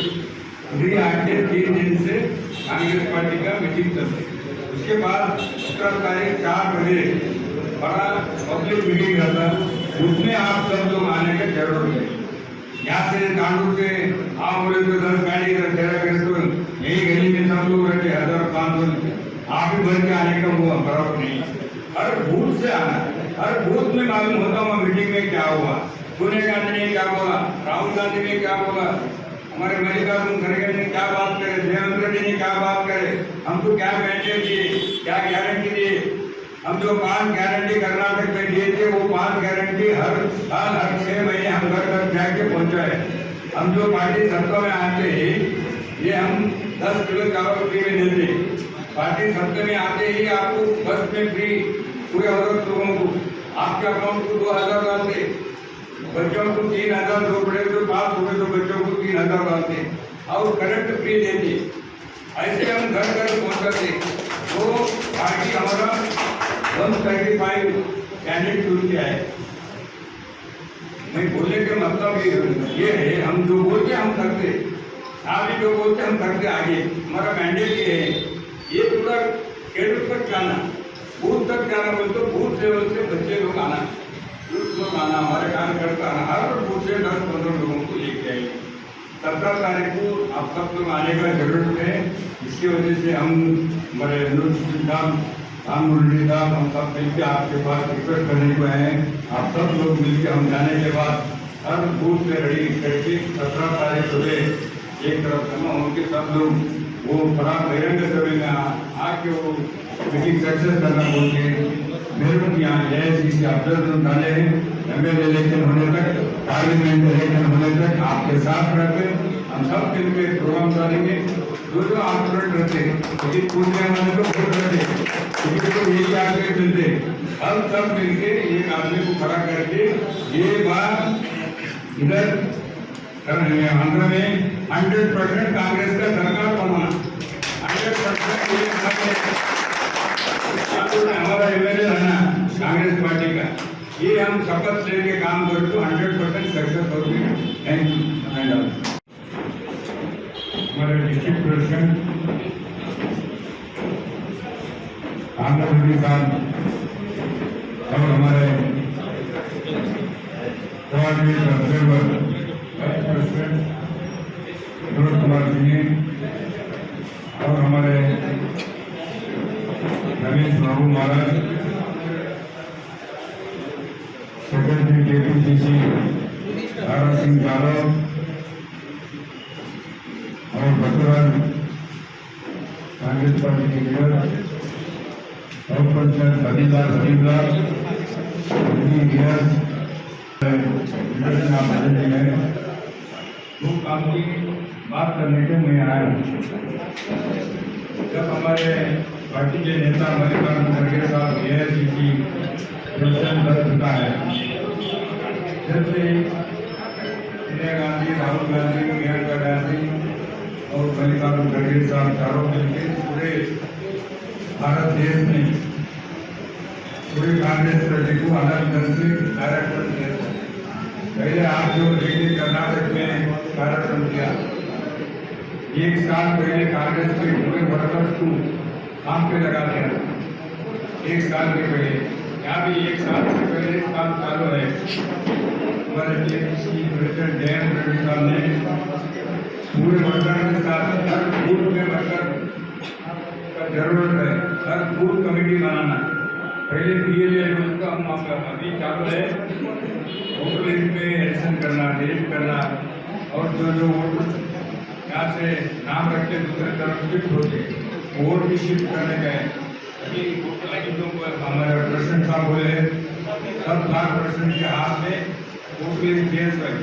भी आज के 3 दिन से कांग्रेस पार्टी का मीटिंग चल रही है। उसके बाद 17 तारीख 4 बजे बड़ा पब्लिक मीटिंग रहता, उसमें आप सब लोग आने की जरूरत है। यहाँ से कांडू से आप बोले तो 10 गाड़ी तेरा कर तो यही गली में सब लोग रहते 1500, आप ही भर के आने का वो फर्क नहीं। हर बूथ से आना, हर बूथ में मालूम होता हुआ मीटिंग में क्या हुआ, सोनिया गांधी ने क्या बोला, राहुल गांधी ने क्या बोला, हमारे मल्लिकार्जुन खड़गे ने क्या बात करे, देवेंद्र रेड्डी ने क्या बात करे, हमको क्या मैंडेट दिए, क्या गारंटी दिए। हम जो 5 गारंटी कर्नाटक में दिए थे वो 5 गारंटी हर साल हर 6 महीने हम घर घर जाके पहुंचाए। हम जो पार्टी सत्ता में आते ही ये हम 10 किलो चावल फ्री में देते, पार्टी सत्ता में आते ही आपको बस में फ्री पूरे औरत लोगों को आपके अकाउंट को 2000 डालते, बच्चों को 3000, जो बड़े जो पास हुए तो बच्चों को 3000 डालते और करंट फ्री देते। ऐसे हम घर घर पहुंचाते। तो पार्टी हमारा 135 कैंडिडेट चुन के आए। मैं बोलने का मतलब ये है, हम जो बोलते हम करते, आप भी जो बोलते हम करते आगे। हमारा मैंडेट ये है, ये पूरा कैडर तक जाना, बूथ तक जाना, बोलते तो बूथ लेवल से बच्चे लोग आना, यूथ लोग आना, हमारे कार्यकर्ता आना, हर बूथ से 10-15 लोगों को लेके आएंगे। 17 तारीख को आप सब लोग आने का जरूरत है। इसकी वजह से हम हमारे राम मुरली साहब हम सब मिलकर आपके पास रिक्वेस्ट करने को आए हैं। आप सब लोग मिलकर हम जाने के बाद हर बूथ में रेडी करके 17 तारीख सुबह एक तरफ जमा होकर सब लोग वो बड़ा बहिरंग सभा में आके वो मीटिंग सक्सेस करना बोल के मेरे को यहाँ AICC ऑब्जर्वर डाले हैं। MLA इलेक्शन होने तक, पार्लियामेंट इलेक्शन होने तक आपके साथ रहते हम सब मिलकर प्रोग्राम डालेंगे। जो आंदोलन रहते लेकिन पूछने वाले तो बहुत रहते, तो यही आगे मिलते, हम सब मिलके एक आदमी को खड़ा करके ये बात इधर आंध्र में 100% कांग्रेस का सरकार बनाना, 100% हमारा MLA रहना कांग्रेस पार्टी का, ये हम शपथ लेके काम करें तो 100% सक्सेस होगी। Thank you. हमारे डिस्ट्रिक्ट प्रेसिडेंट आंध्र प्रदेश साहब और हमारे coordinator observer vice president Manoj Kumar ji और हमारे रमेश बाबू महाराज, सेक्रेटरी KPCC दारा सिंह यादव और बसवराज कांग्रेस पार्टी के लीडर और पंचायत अधिकार अधिकार वो काम की बात करने के मैं आया हूँ। जब हमारे पार्टी के नेता मल्लिकार्जुन खड़गे साहब AICC प्रेसिडेंट कर चुका है, जैसे सोनिया गांधी, राहुल गांधी, प्रियंका गांधी और मल्लिकार्जुन खड़गे साहब चारों मिलकर पूरे भारत देश में पूरी कांग्रेस पार्टी को अलग करके कार्यक्रम किया। पहले आप जो लेके कर्नाटक में कार्यक्रम किया, 1 साल पहले कांग्रेस के पूरे वर्कर्स को काम पे लगा दिया। 1 साल के पहले, यहाँ भी 1 साल से पहले काम चालू है। हमारे प्रेसिडेंट देवेंद्र रेड्डी साहब ने पूरे वर्कर के साथ हर बूथ में वर्कर का जरूरत है, हर बूथ कमेटी बनाना। पहले PLA का हम अभी चालू है, वोटर लिस्ट में एडिशन करना, डिलीट करना और जो वोटर यहाँ से नाम रख के दूसरे तरफ शिफ्ट होते वोट भी शिफ्ट करने का है। अभी वोटर लिस्ट हमारे प्रेसिडेंट साहब बोले सब 7% के हाथ में वोट लिस्ट चेंज करें।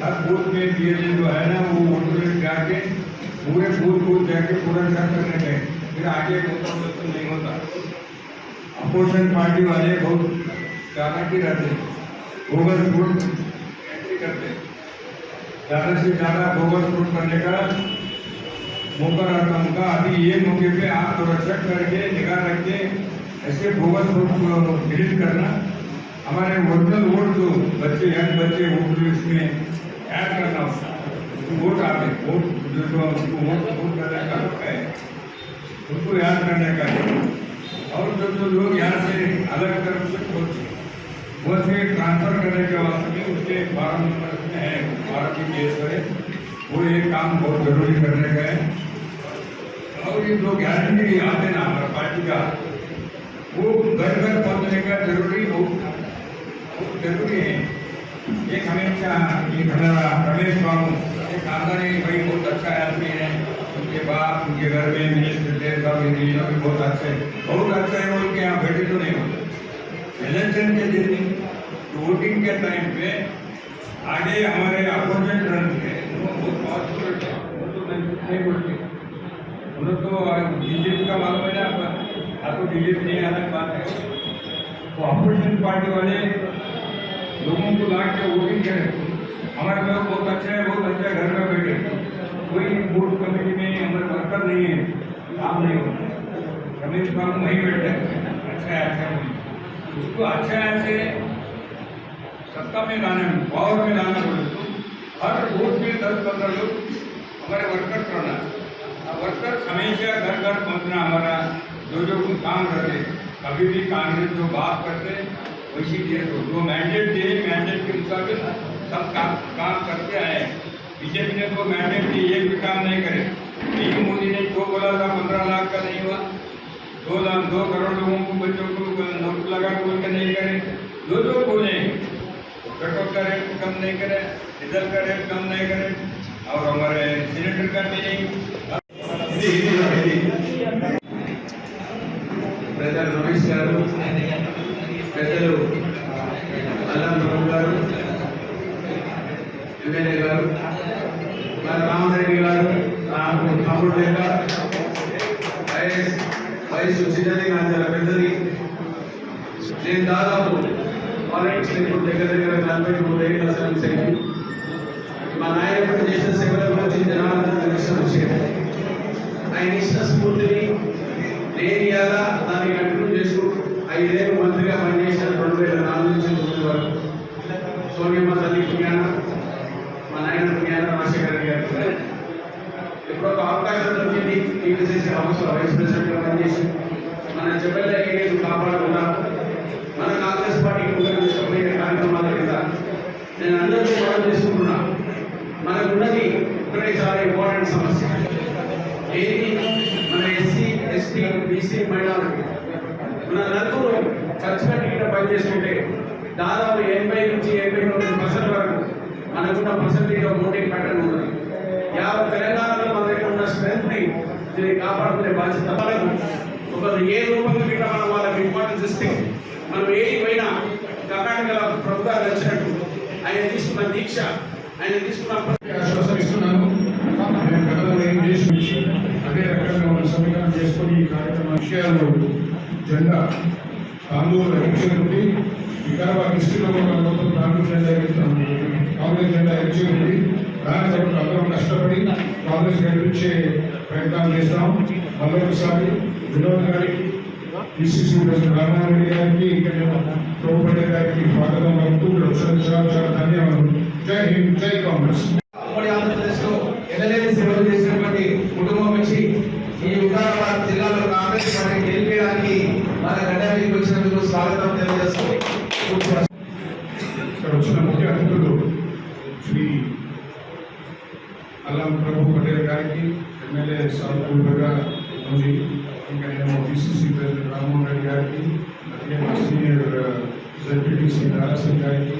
हर बूथ में PLA जो है ना वो वोटर लिस्ट जाके पूरे बूथ जाके पूरा चेक करने का है, फिर आगे वोटर नहीं होता। अपोजिशन पार्टी वाले बहुत ज़्यादा की रहते, बोगस वोट एंट्री करते, ज़्यादा से ज़्यादा ओवरफ्लो करने का मौका रहता उनका। अभी ये मौके पे आप थोड़ा चेक करके निगाह रख के ऐसे बोगस वोट को डिलीट करना। हमारे ओरिजिनल वोट जो बच्चे यंग बच्चे वोट लिस्ट में ऐड करना, वोट आते वोट जो वोट करने का है उनको याद करने का है। और जो लोग यहाँ से अलग तरफ से वो से ट्रांसफर करने के वास्ते में उसके 12 नंबर में है, 12 की केस है, वो एक काम बहुत जरूरी करने का है। और ये जो गारंटी आते ना हमारा पार्टी का, वो घर घर पहुँचने का जरूरी बहुत जरूरी है। एक हमेशा ये हमारा रमेश बाबू एक खानदानी भाई बहुत अच्छा आदमी है, उनके बाप उनके घर में मिनिस्टर थे, सब इंजीनियर भी बहुत अच्छे है, बहुत अच्छा है। उनके यहाँ बैठे तो नहीं होते इलेक्शन के दिन वोटिंग के टाइम पे आगे हमारे अपोजिट रन थे, वो बहुत पावरफुल थे, वो तो नहीं बोलते, उन्होंने तो बीजेपी का मालूम है ना, आपको बीजेपी नहीं अलग बात है। तो अपोजिशन पार्टी वाले लोगों को ला के वोटिंग करें। हमारे लोग बहुत अच्छे हैं, बहुत अच्छे घर में बैठे, कोई बूथ कमेटी में हमारे वर्कर नहीं है, काम नहीं होता। रमेश बाबू वहीं बैठे अच्छा उसको अच्छा ऐसे सत्ता में लाने में पावर में लाना बोले तो हर वोट में 10-15 लोग हमारे वर्कर्स रहना, वर्कर्स हमेशा घर घर पहुँचना। हमारा जो काम करते कभी भी कांग्रेस जो बात करते वैसी देश हो, जो मैंडेट दे मैंडेट के मुताबिक सब काम करते आए। बीजेपी ने तो मैंडेट दिए एक भी काम नहीं करे। यही मोदी ने जो बोला था 15 लाख का नहीं हुआ, 2 करोड़ लोगों को बच्चों को नोट लगा बोल के नहीं करे। जो बोले पेट्रोल का रेट कम नहीं करे, डीजल का रेट कम नहीं करे, और हमारे सिलेंडर का भी नहीं। బ్రదర్ రమేష్ గారు, పెద్దలు అల్లం రావు గారు, ఎమ్మెల్యే గారు, రామరెడ్డి గారు, నాకు తమ్ముడు లేక వయసు చిన్నది నా చాలా పెద్దది. నేను దాదాపు పాలిటిక్స్ ఇప్పుడు దగ్గర 43 ఏళ్ళ సర్వీస్ అయింది. మా నాయకుడు చేసిన సేవల గురించి జనాలందరూ తెలుసు విషయం. ఆయన ఇచ్చిన స్ఫూర్తిని నేను ఇలా దాన్ని కంటిన్యూ చేసుకుంటూ 5 ఏళ్ళు మంత్రిగా పనిచేసిన 2004 నుంచి 2009 వరకు సోనియమ్మ తల్లి పుణ్యాన, మా నాయన పుణ్యాన, రాజశేఖర రెడ్డి గారు ఇప్పుడు ఒక అవకాశం దొరికింది. టీపీసీసీ హౌస్లో వైస్ ప్రెసిడెంట్గా పనిచేసి మన చెబెల్ల ఏరియాను కాపాడుకున్నా. మన కాంగ్రెస్ పార్టీకి ముందుకు తీసుకుపోయే కార్యక్రమాల కింద నేను అందరికీ మనం చేసుకుంటున్నా. మనకున్నది ఒకటే చాలా ఇంపార్టెంట్ సమస్య, ఏది మన ఎస్సీ ఎస్టీ బీసీ మైనారిటీ. మన నలుగురు ఖర్చు పెట్టి పనిచేసుకుంటే దాదాపు 80 నుంచి 89% వరకు మనకున్న పర్సంటేజ్ ఆఫ్ ఓటింగ్ ప్యాటర్న్ ఉన్నది. తెలంగాణలో మన దగ్గర ఉన్న స్ట్రెంత్ని దీన్ని కాపాడుకునే బాధ్యత మనకు. ఒకరు ఏ రూపంగా గిట్ట మనం వాళ్ళకి ఇంపార్టెన్స్ ఇస్తే మనం ఏమైనా కర్ణాటక ప్రభుత్వాలు వచ్చినట్టు ఆయన తీసుకున్న దీక్ష, ఆయన తీసుకున్న ఆశ్వాసనిస్తున్నాను. నేను గతంలో ఏం చేసి అదే రకంగా మనం సమీకరణ చేసుకొని ఈ కార్యక్రమ విషయాలు జెండా తాండూరు ఎలక్షన్ ఉంది. వికారాబాద్ డిస్ట్రిక్ట్లో మొత్తం తాండూరు జెండా కాంగ్రెస్ జెండా ఎలక్షన్ ఉంది. దాని కొరకు అందరం కష్టపడి కాంగ్రెస్ గెలిపించే ప్రయత్నాలు చేస్తాం. మరొకసారి వినోద్ గారికి, పిసిసి ప్రెసిడెంట్ రామమోహన్ రెడ్డి గారికి, ఇక్కడ ప్రభుత్వ గారికి స్వాగతం పలుకుతూ చాలా చాలా ధన్యవాదాలు. జై హింద్, జై కాంగ్రెస్. ఉమ్మడి ఆంధ్రప్రదేశ్లో ఎమ్మెల్యే సేవలు చేసినటువంటి కుటుంబం నుంచి ఈ వికారాబాద్ జిల్లాలో కాంగ్రెస్ పార్టీ గెలిపేయడానికి మన గడ్డకి వచ్చినందుకు స్వాగతం తెలియజేస్తుంది. ఇక్కడ వచ్చిన ముఖ్య అతిథులు శ్రీ అల్లం ప్రభు పటేల్ గారికి, ఎమ్మెల్యే సాల్పూర్గా ఉంది, ఇంకా నేను పిసిసి ప్రెసిడెంట్ రామ్మోహన్ రెడ్డి గారికి, అదేవిధంగా సీనియర్ జడ్పీటీసీ దారాసింగ్ గారికి,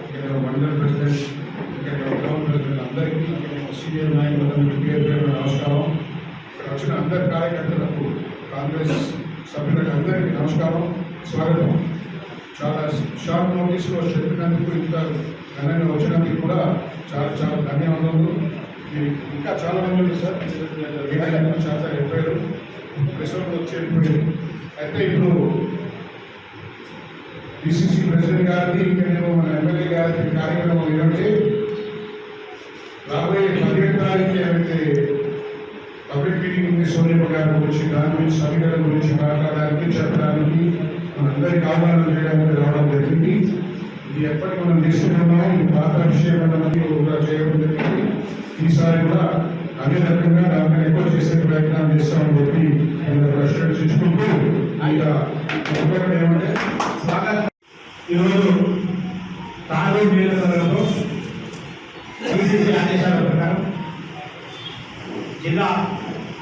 ఇక్కడ మండల ప్రెసిడెంట్, ఇక్కడ టౌన్ ప్రెసిడెంట్ అందరికీ, సీనియర్ నాయకులందరికీ పేరు పేరు నమస్కారం. ఇక్కడ వచ్చిన అందరి కార్యకర్తలకు, కాంగ్రెస్ సభ్యులకు అందరికీ నమస్కారం, స్వాగతం. చాలా షార్ట్ నోటీస్లో చెప్పినందుకు, ఇంత ఘనంగా వచ్చినందుకు కూడా చాలా చాలా ధన్యవాదాలు. మీరు ఇంకా చాలా మంది ఉంది సార్, చాలా వెళ్ళిపోయారు, ప్రెసిడెంట్ వచ్చి వెళ్ళిపోయారు. అయితే ఇప్పుడు పిసిసి ప్రెసిడెంట్ గారిది, ఇంకా నేను మన ఎమ్మెల్యే గారి కార్యక్రమం ఏంటంటే రాబోయే 17 తారీఖు ఏమైతే పబ్లిక్ మీటింగ్ ఉంది సోనియా గారి గురించి, దాని గురించి సమీకరణ గురించి మాట్లాడడానికి చెప్పడానికి మనందరికీ ఆహ్వానం చేయడానికి రావడం జరిగింది. ఇది ఎప్పటికీ మనం తీసుకున్నామో ఈ పాత విషయాలన్నీ కూడా చేయడం జరిగింది. ఈసారి కూడా అదే రకంగా దాన్ని ఎక్కువ చేసే ప్రయత్నం చేస్తామని చెప్పి ప్రశ్నించుకుంటూ ఇక ఇంకొకటి ఏమంటే ఈరోజు తాండూరు నియోజకవర్గంలో పిసిసి ఆదేశాల ప్రకారం జిల్లా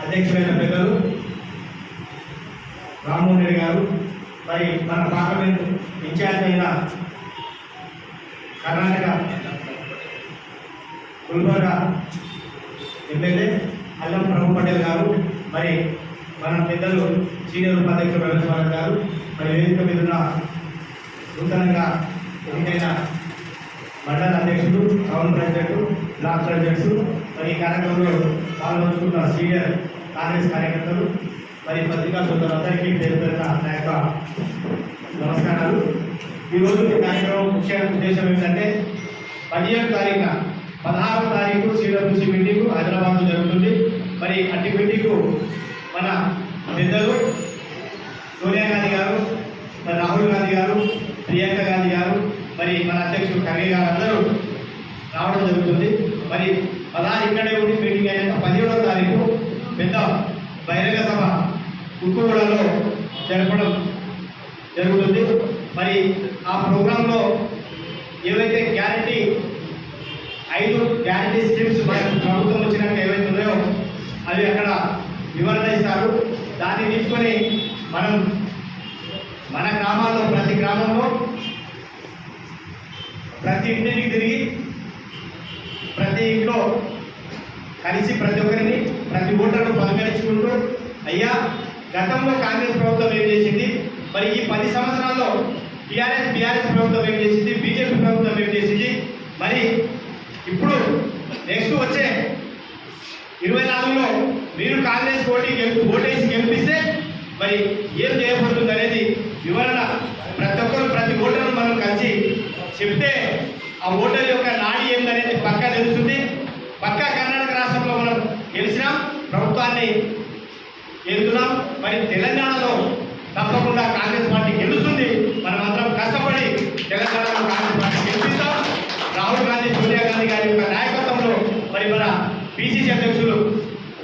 అధ్యక్షులైన పెద్దలు రామ్మోహన్ రెడ్డి గారు, మరి మన పార్లమెంట్ ఇన్ఛార్జ్ అయిన కర్ణాటక గుల్బర్గా ఎమ్మెల్యే అల్లం ప్రభు పటేల్ గారు, మరి మన పెద్దలు సీనియర్ ఉపాధ్యక్షులు రమేశ్వర గారు, మరి వేదిక మీద ఉన్న నూతనంగా ఎన్నికైన మండల అధ్యక్షుడు, టౌన్ ప్రెసిడెంట్, బ్లాక్ ప్రెసిడెంట్స్, మరి ఈ కార్యక్రమంలో పాల్గొంటున్న సీనియర్ కాంగ్రెస్ కార్యకర్తలు, మరి పత్రికా సోదరులందరికీ పేరు పేరున నా యొక్క నమస్కారాలు. ఈరోజు ఈ కార్యక్రమం ముఖ్య ఉద్దేశం ఏంటంటే 17 తారీఖున 16వ తారీఖు సిడబ్ల్యూసీ మీటింగు హైదరాబాద్లో జరుగుతుంది. మరి అట్టి మీటింగు మన పెద్దలు సోనియా గాంధీ గారు, మరి రాహుల్ గాంధీ గారు, ప్రియాంక గాంధీ గారు, మరి మన అధ్యక్షుడు ఖర్గే గారు అందరూ రావడం జరుగుతుంది. మరి 16 ఇక్కడే ఉండి మీటింగ్ అయినాక 17వ తారీఖు పెద్ద బహిరంగ సభ కుక్కుగూడలో జరపడం జరుగుతుంది. మరి ఆ ప్రోగ్రాంలో ఏవైతే గ్యారంటీ 5 గ్యారంటీ స్కీమ్స్ మనకు ప్రభుత్వం వచ్చినాక ఏవైతే ఉన్నాయో అవి అక్కడ వివరణ ఇస్తారు. దాన్ని తీసుకొని మనం మన గ్రామాల్లో ప్రతి గ్రామంలో ప్రతి ఇంటికి తిరిగి ప్రతి ఇంట్లో కలిసి ప్రతి ఒక్కరిని ప్రతి ఓటర్ను పలకరించుకుంటూ, అయ్యా గతంలో కాంగ్రెస్ ప్రభుత్వం ఏం చేసింది, మరి ఈ 10 సంవత్సరాల్లో బీఆర్ఎస్ ప్రభుత్వం ఏం చేసింది, బీజేపీ ప్రభుత్వం ఏం చేసింది, మరి ఇప్పుడు నెక్స్ట్ వచ్చే 24లో మీరు కాంగ్రెస్ ఓటేసి గెలిపిస్తే మరి ఏం చేయబడుతుంది అనేది వివరణ ప్రతి ఒక్కరు ప్రతి ఓటర్ను మనం కలిసి చెప్తే ఆ ఓటర్ యొక్క నాడి ఏందనేది పక్కా తెలుస్తుంది. పక్కా కర్ణాటక రాష్ట్రంలో మనం గెలిచినాం, ప్రభుత్వాన్ని వెళ్తున్నాం. మరి తెలంగాణలో తప్పకుండా కాంగ్రెస్ పార్టీ గెలుస్తుంది. మనం అందరం కష్టపడి తెలంగాణలో కాంగ్రెస్ పార్టీ గెలిపిస్తాం. రాహుల్ గాంధీ, సోనియా గాంధీ గారి యొక్క నాయకత్వంలో, మరి మన పిసిసి అధ్యక్షులు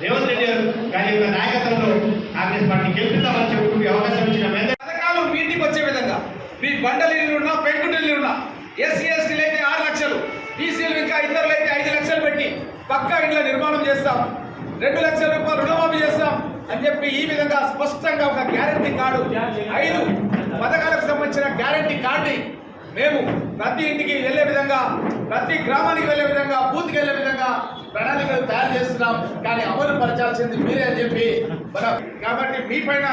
రేవంత్ రెడ్డి గారి యొక్క నాయకత్వంలో కాంగ్రెస్ పార్టీ గెలుపుతామని చెప్పుకుంటే అవకాశం ఇచ్చిన పథకాలు మీ ఇంటికి వచ్చే విధంగా, మీ బండలు ఇల్లు ఉన్నా, పెంకుటిల్లు ఉన్నా, ఎస్సీ ఎస్టీలు అయితే 6 లక్షలు, బీసీలు ఇంకా ఇతరులు అయితే 5 లక్షలు పెట్టి పక్కా ఇంట్లో నిర్మాణం చేస్తాం, 2 లక్షల రూపాయలు రుణమాఫీ చేస్తాం అని చెప్పి ఈ విధంగా స్పష్టంగా ఒక గ్యారంటీ కార్డు, 5 పథకాలకు సంబంధించిన గ్యారంటీ కార్డుని మేము ప్రతి ఇంటికి వెళ్ళే విధంగా, ప్రతి గ్రామానికి వెళ్ళే విధంగా, బూత్కి వెళ్ళే విధంగా ప్రణాళికలు తయారు చేస్తున్నాం. కానీ అమలు పరచాల్సింది మీరే అని చెప్పి కాబట్టి మీ పైన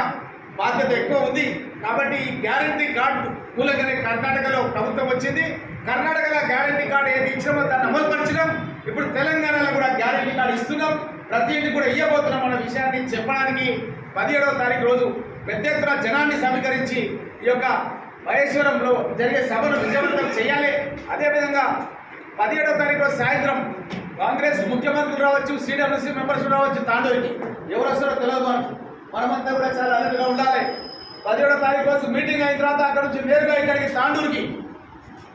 బాధ్యత ఎక్కువ ఉంది. కాబట్టి ఈ గ్యారంటీ కార్డు మూలంగానే కర్ణాటకలో ప్రభుత్వం వచ్చింది. కర్ణాటకలో గ్యారంటీ కార్డు ఏది ఇచ్చినామో దాన్ని అమలు పరచడం, ఇప్పుడు తెలంగాణలో కూడా గ్యారంటీ కార్డు ఇస్తున్నాం, ప్రతి ఇంటికి కూడా ఇవ్వబోతున్నాం అన్న విషయాన్ని చెప్పడానికి 17వ తారీఖు రోజు పెద్ద ఎత్తున జనాన్ని సమీకరించి ఈ యొక్క మహేశ్వరంలో జరిగే సభను విజయవంతం చేయాలి. అదేవిధంగా 17వ తారీఖు రోజు సాయంత్రం కాంగ్రెస్ ముఖ్యమంత్రులు రావచ్చు, సిడబ్ల్యూసీ మెంబర్స్ రావచ్చు, తాండూరుకి ఎవరు వస్తారో తెలియదు. మనమంతా కూడా చాలా అలర్ట్గా ఉండాలి. 17వ తారీఖు రోజు మీటింగ్ అయిన తర్వాత అక్కడ నుంచి నేరుగా ఇక్కడికి తాండూరుకి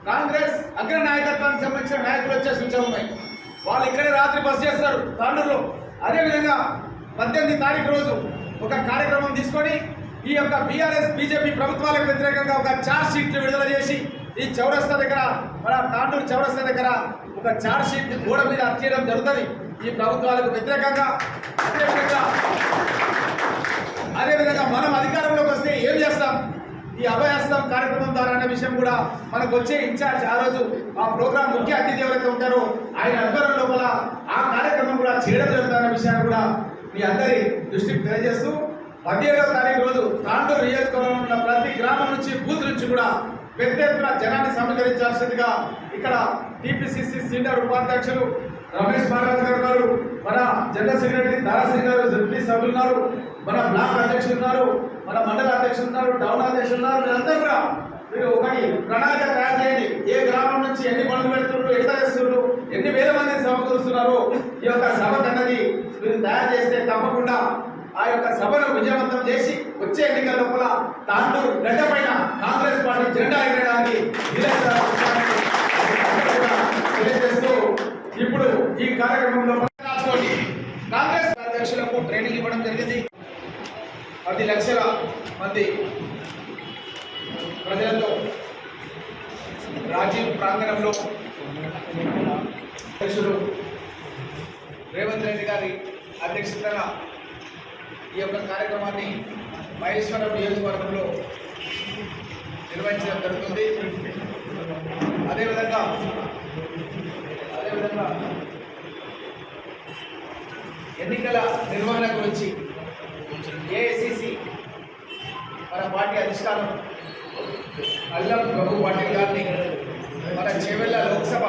కాంగ్రెస్ అగ్ర నాయకత్వానికి సంబంధించిన నాయకులు వచ్చే సూచనలు ఉన్నాయి. వాళ్ళు ఇక్కడే రాత్రి బస్ చేస్తారు తాండూరులో. అదేవిధంగా 18వ తారీఖు రోజు ఒక కార్యక్రమం తీసుకొని ఈ యొక్క బీఆర్ఎస్ బీజేపీ ప్రభుత్వాలకు వ్యతిరేకంగా ఒక ఛార్జ్ షీట్ విడుదల చేసి ఈ చౌరస్తా దగ్గర, మన తాండూరు చౌరస్తా దగ్గర ఒక ఛార్జ్ షీట్ గోడ మీద అర్చేయడం జరుగుతుంది ఈ ప్రభుత్వాలకు వ్యతిరేకంగా. అదేవిధంగా మనం అధికారంలోకి వస్తే ఏం చేస్తాం, ఈ అభయహస్తం కార్యక్రమం ద్వారా అనే విషయం కూడా మనకు వచ్చే ఇన్ఛార్జ్ ఆ రోజు ఆ ప్రోగ్రాం ముఖ్య అతిథి ఎవరైతే ఉంటారో ఆయన ఆధ్వర్యం లోపల ఆ కార్యక్రమం కూడా చేయడం జరుగుతుందన్న విషయాన్ని కూడా మీ అందరి దృష్టికి తెలియజేస్తూ 17వ తారీఖు రోజు తాండూరు నియోజకవర్గంలో ఉన్న ప్రతి గ్రామం నుంచి బూత్ నుంచి కూడా పెద్ద ఎత్తున జనాన్ని సమీకరించాల్సిందిగా ఇక్కడ టీపీసీసీ సీనియర్ ఉపాధ్యక్షులు రమేష్ భారద్వాజ్ గారు, మన జనరల్ సెక్రటరీ దారాసింగ్ గారు, జడ్పీ సభ్యులు ఉన్నారు, మన బ్లాక్ అధ్యక్షులు ఉన్నారు, మన మండల అధ్యక్షులు ఉన్నారు, టౌన్ అధ్యక్షులు ఉన్నారు. మీరందరూ కూడా మీరు ఒకటి ప్రణాళిక తయారు చేయండి. ఏ గ్రామం నుంచి ఎన్ని పనులు పెడుతున్నారు, ఎట్లా చేస్తున్నారు, ఎన్ని వేల మందిని సమకూరుస్తున్నారు. ఈ యొక్క సభ అన్నది మీరు తయారు చేస్తే తప్పకుండా ఆ యొక్క సభను విజయవంతం చేసి వచ్చే ఎన్నికల లోపల తాండూరు గడ్డ పైన కాంగ్రెస్ పార్టీ జెండా ఎగరడానికి తెలియజేస్తూ ఇప్పుడు ఈ కార్యక్రమంలో కాంగ్రెస్ అధ్యక్షులకు ట్రైనింగ్ ఇవ్వడం జరిగింది. 10 లక్షల మంది ప్రజలతో రాజీవ్ ప్రాంగణంలో అధ్యక్షుడు రేవంత్ రెడ్డి గారి అధ్యక్షతన ఈ యొక్క కార్యక్రమాన్ని మహేశ్వరం నియోజకవర్గంలో నిర్వహించడం జరుగుతుంది. అదేవిధంగా ఎన్నికల నిర్వహణ గురించి ఏఐసిసి మన పార్టీ అధిష్టానం అల్లం ప్రభు పాటిల్ గారిని మన చేవెళ్ళ లోక్సభ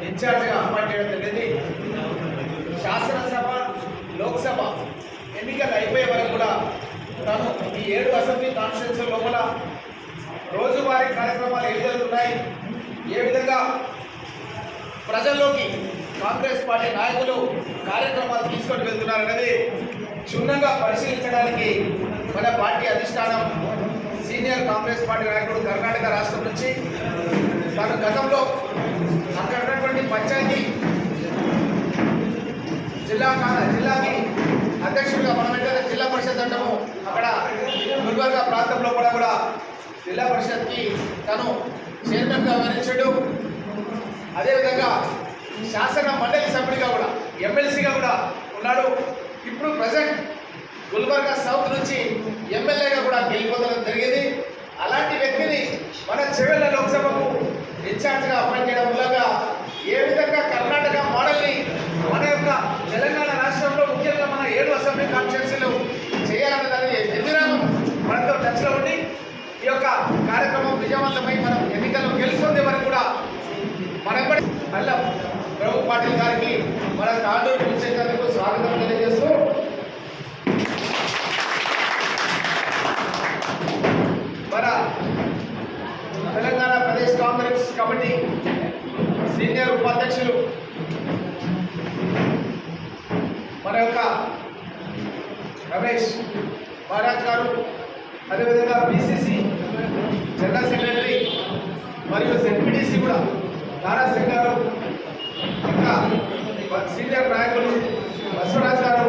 ఇన్ఛార్జిగా అపాయింట్ చేయడం జరిగింది. శాసనసభ లోక్సభ ఎన్నికలు అయిపోయే వరకు కూడా తను ఈ 7 అసెంబ్లీ కాన్స్టిట్యూన్సీ లోపల రోజువారీ కార్యక్రమాలు ఏం జరుగుతున్నాయి, ఏ విధంగా ప్రజల్లోకి కాంగ్రెస్ పార్టీ నాయకులు కార్యక్రమాలు తీసుకొని వెళ్తున్నారనేది క్షుణ్ణంగా పరిశీలించడానికి మన పార్టీ అధిష్టానం సీనియర్ కాంగ్రెస్ పార్టీ నాయకుడు కర్ణాటక రాష్ట్రం నుంచి తాను గతంలో అక్కడ ఉన్నటువంటి పంచాయతీ జిల్లాకి అధ్యక్షుడిగా మనం ఏంటంటే జిల్లా పరిషత్ అంటాము. అక్కడ గుల్బర్గా ప్రాంతంలో కూడా జిల్లా పరిషత్కి తను చైర్మన్గా వ్యవహరించాడు. అదేవిధంగా శాసన మండలి సభ్యుడిగా కూడా ఎమ్మెల్సీగా కూడా ఉన్నాడు. ఇప్పుడు ప్రజెంట్ గుల్బర్గా సౌత్ నుంచి ఎమ్మెల్యేగా కూడా గెలిపొందడం జరిగింది. అలాంటి వ్యక్తిని మన చేవెళ్ళ లోక్సభకు ఇన్ఛార్జ్గా అపాయింట్ చేయడం మూలంగా ఏ విధంగా కర్ణాటక మోడల్ని మన యొక్క తెలంగాణ రాష్ట్రంలో ముఖ్యంగా మన 7 అసెంబ్లీ కాన్స్టిట్యూన్సీలు చేయాలనే దాన్ని నిర్విరామం మనతో టచ్లో ఉండి ఈ యొక్క కార్యక్రమం విజయవంతమై మనం ఎన్నికల్లో గెలుపొందే వరకు కూడా మన అల్లం ప్రభు పాటిల్ గారికి మన తాండూరు పిలిచేందుకు స్వాగతం తెలియజేస్తూ మన తెలంగాణ ప్రదేశ్ కాంగ్రెస్ కమిటీ సీనియర్ ఉపాధ్యక్షులు మన యొక్క రమేష్ మహారాజ్ గారు, అదేవిధంగా పిసిసి జనరల్ సెక్రటరీ మరియు జెడ్పీటీసీ కూడా నారా సింగ్ గారు, ఇంకా సీనియర్ నాయకులు బసవరాజ్ గారు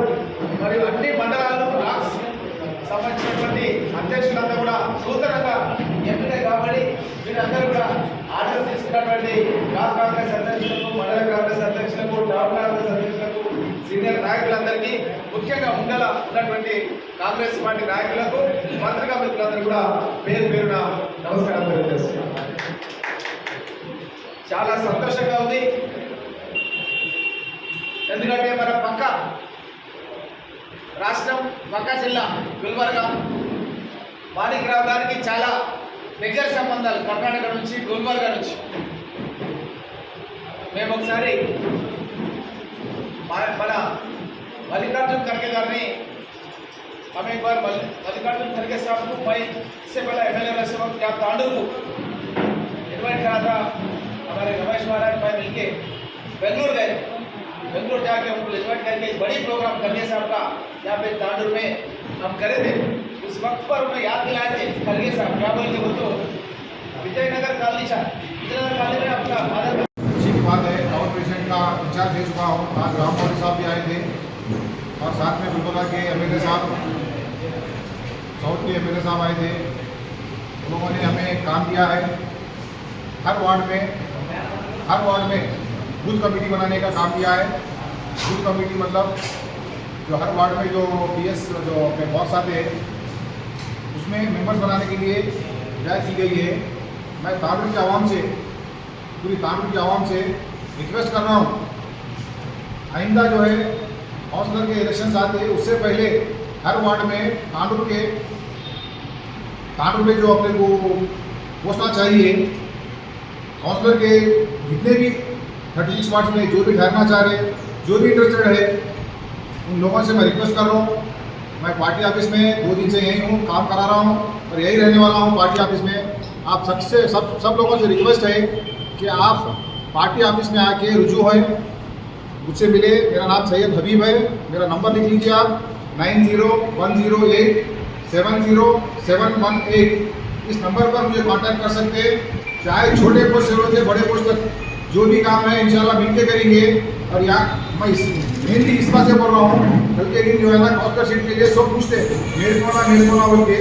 మరియు అన్ని మండలాలు బ్లాక్స్ సంబంధించినటువంటి అధ్యక్షులంతా కూడా నూతనంగా ఎంపిక కాబట్టి వీరందరూ కూడా ఆర్డర్ తీసుకున్నటువంటి బ్లాక్ కాంగ్రెస్ అధ్యక్షులకు, మండల కాంగ్రెస్ అధ్యక్షులకు, టౌన్ కాంగ్రెస్ అధ్యక్షులకు, సీనియర్ నాయకులందరికీ, ముఖ్యంగా ముందల ఉన్నటువంటి కాంగ్రెస్ పార్టీ నాయకులకు, పత్రికా మిత్రులందరూ కూడా పేరు పేరున నమస్కారం తెలియజేస్తున్నాను. చాలా సంతోషంగా ఉంది. ఎందుకంటే మన పక్క రాష్ట్రం, పక్క జిల్లా గుల్బర్గా, మాణిక్రావు గారికి చాలా దగ్గర సంబంధాలు కర్ణాటక నుంచి, గుల్బర్గా నుంచి. మేము ఒకసారి మన మల్లికార్జున్ ఖర్గే గారిని हम एक बार मल्लिकार्जुन खड़गे साहब को मैं इससे पहले एमएलए रहते वक्त यहाँ तांडूर को इन्वाइट करा था. हमारे रमेश महाराज भाई मिलके बेंगलुरु गए. बेंगलुरु जाके उनको इन्वाइट करके एक बड़ी प्रोग्राम खड़गे साहब का यहाँ पे तांडूर में हम करे थे. उस वक्त पर उन्हें याद दिलाए थे खड़गे साहब क्या बोलते वो तो विजयनगर कॉलोनी में अपना फादर. अच्छी बात है. टाउन प्रेसिडेंट का इंचार्ज दे चुका हूँ. आज राम मौर्य साहब भी आए थे और साथ में गुलबर्गा के एमएलए साहब, साउथ के एमएलए साहब आए थे. उन लोगों ने हमें काम दिया है. हर वार्ड में बूथ कमेटी बनाने का काम किया है. बूथ कमेटी मतलब जो हर वार्ड में जो पीएस जो अपने बॉस आते हैं उसमें मेंबर्स बनाने के लिए हिदायत की गई है. मैं तांडूर की आवाम से, पूरी तांडूर की आवाम से रिक्वेस्ट कर रहा हूँ, आइंदा जो है काउंसलर के इलेक्शन आते हैं उससे पहले हर वार्ड में तांडूर में जो अपने को पोस्टा चाहिए, काउंसलर के जितने भी 36 वार्ड में जो भी ठहरना चाह रहे, जो भी इंटरेस्टेड है, उन लोगों से मैं रिक्वेस्ट कर रहा हूँ. मैं पार्टी ऑफिस में 2 दिन से यही हूँ, काम करा रहा हूँ और यही रहने वाला हूँ पार्टी ऑफिस में। आप सब लोगों से रिक्वेस्ट है कि आप पार्टी ऑफिस में आके रुजू हैं, मुझसे मिले। मेरा नाम सैयद हबीब है, मेरा नंबर लिख लीजिए आप 9010870718। इस नंबर पर मुझे कांटेक्ट कर सकते हैं, चाहे छोटे पोस्ट से होते बड़े पोस्ट तक जो भी काम है इंशाल्लाह मिलके करेंगे। और यहाँ मैं मेनली इस बात से बोल रहा हूँ, कल के दिन जो है ना काउंसलर सीट के लिए सब पूछते मेरे को ना बोल के,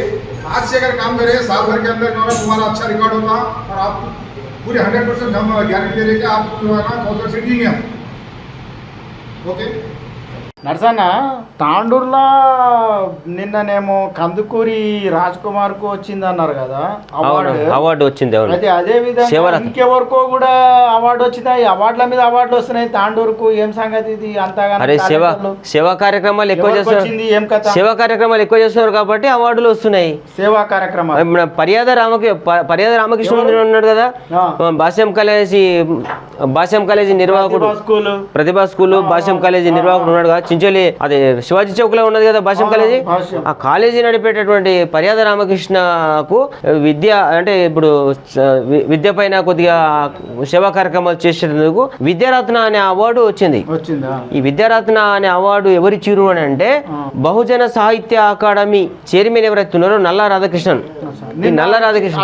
आज से अगर काम करें साल भर के अंदर जो है तुम्हारा अच्छा रिकॉर्ड होगा और आप पूरे 100% हम गारंटी दे रहे कि आपको जो है ना काउंसलर सीट देंगे हम। ओके నర్సన్న తాండూరులో నిన్ననేమో కందుకూరి రాజ్ కుమార్ కు వచ్చింది అన్నారు కదా అవార్డు వచ్చింది. అయితే అదే విధంగా ఇంకెవరికో కూడా అవార్డు వచ్చింది. అవార్డుల మీద అవార్డులు వస్తున్నాయి తాండూరుకు. ఏం సంగతి ఇది? అంతగా సేవా కార్యక్రమాలు ఎక్కువ చేస్తున్నారు, సేవా కార్యక్రమాలు ఎక్కువ చేస్తున్నారు కాబట్టి అవార్డులు వస్తున్నాయి. సేవా కార్యక్రమాలు పర్యాద రామకృష్ణ ఉన్నాడు కదా, భాష్యం కాలేజీ నిర్వాహకుడు, ప్రతిభా స్కూల్ భాష్యం కాలేజీ నిర్వాహకుడు ఉన్నాడు కదా చించోలి, అదే శివాజీ చౌక్ లో ఉన్నది కదా భాష్యం కాలేజీ. ఆ కాలేజీ నడిపేటటువంటి పర్యాద రామకృష్ణకు విద్య అంటే ఇప్పుడు విద్య పైన కొద్దిగా సేవా కార్యక్రమాలు చేసేందుకు విద్యారత్న అనే అవార్డు వచ్చింది. ఈ విద్యారత్న అనే అవార్డు ఎవరి చిరు అని అంటే బహుజన సాహిత్య అకాడమీ చైర్మన్ ఎవరైతే ఉన్నారో నల్లా రాధాకృష్ణన్. నల్లా రాధాకృష్ణ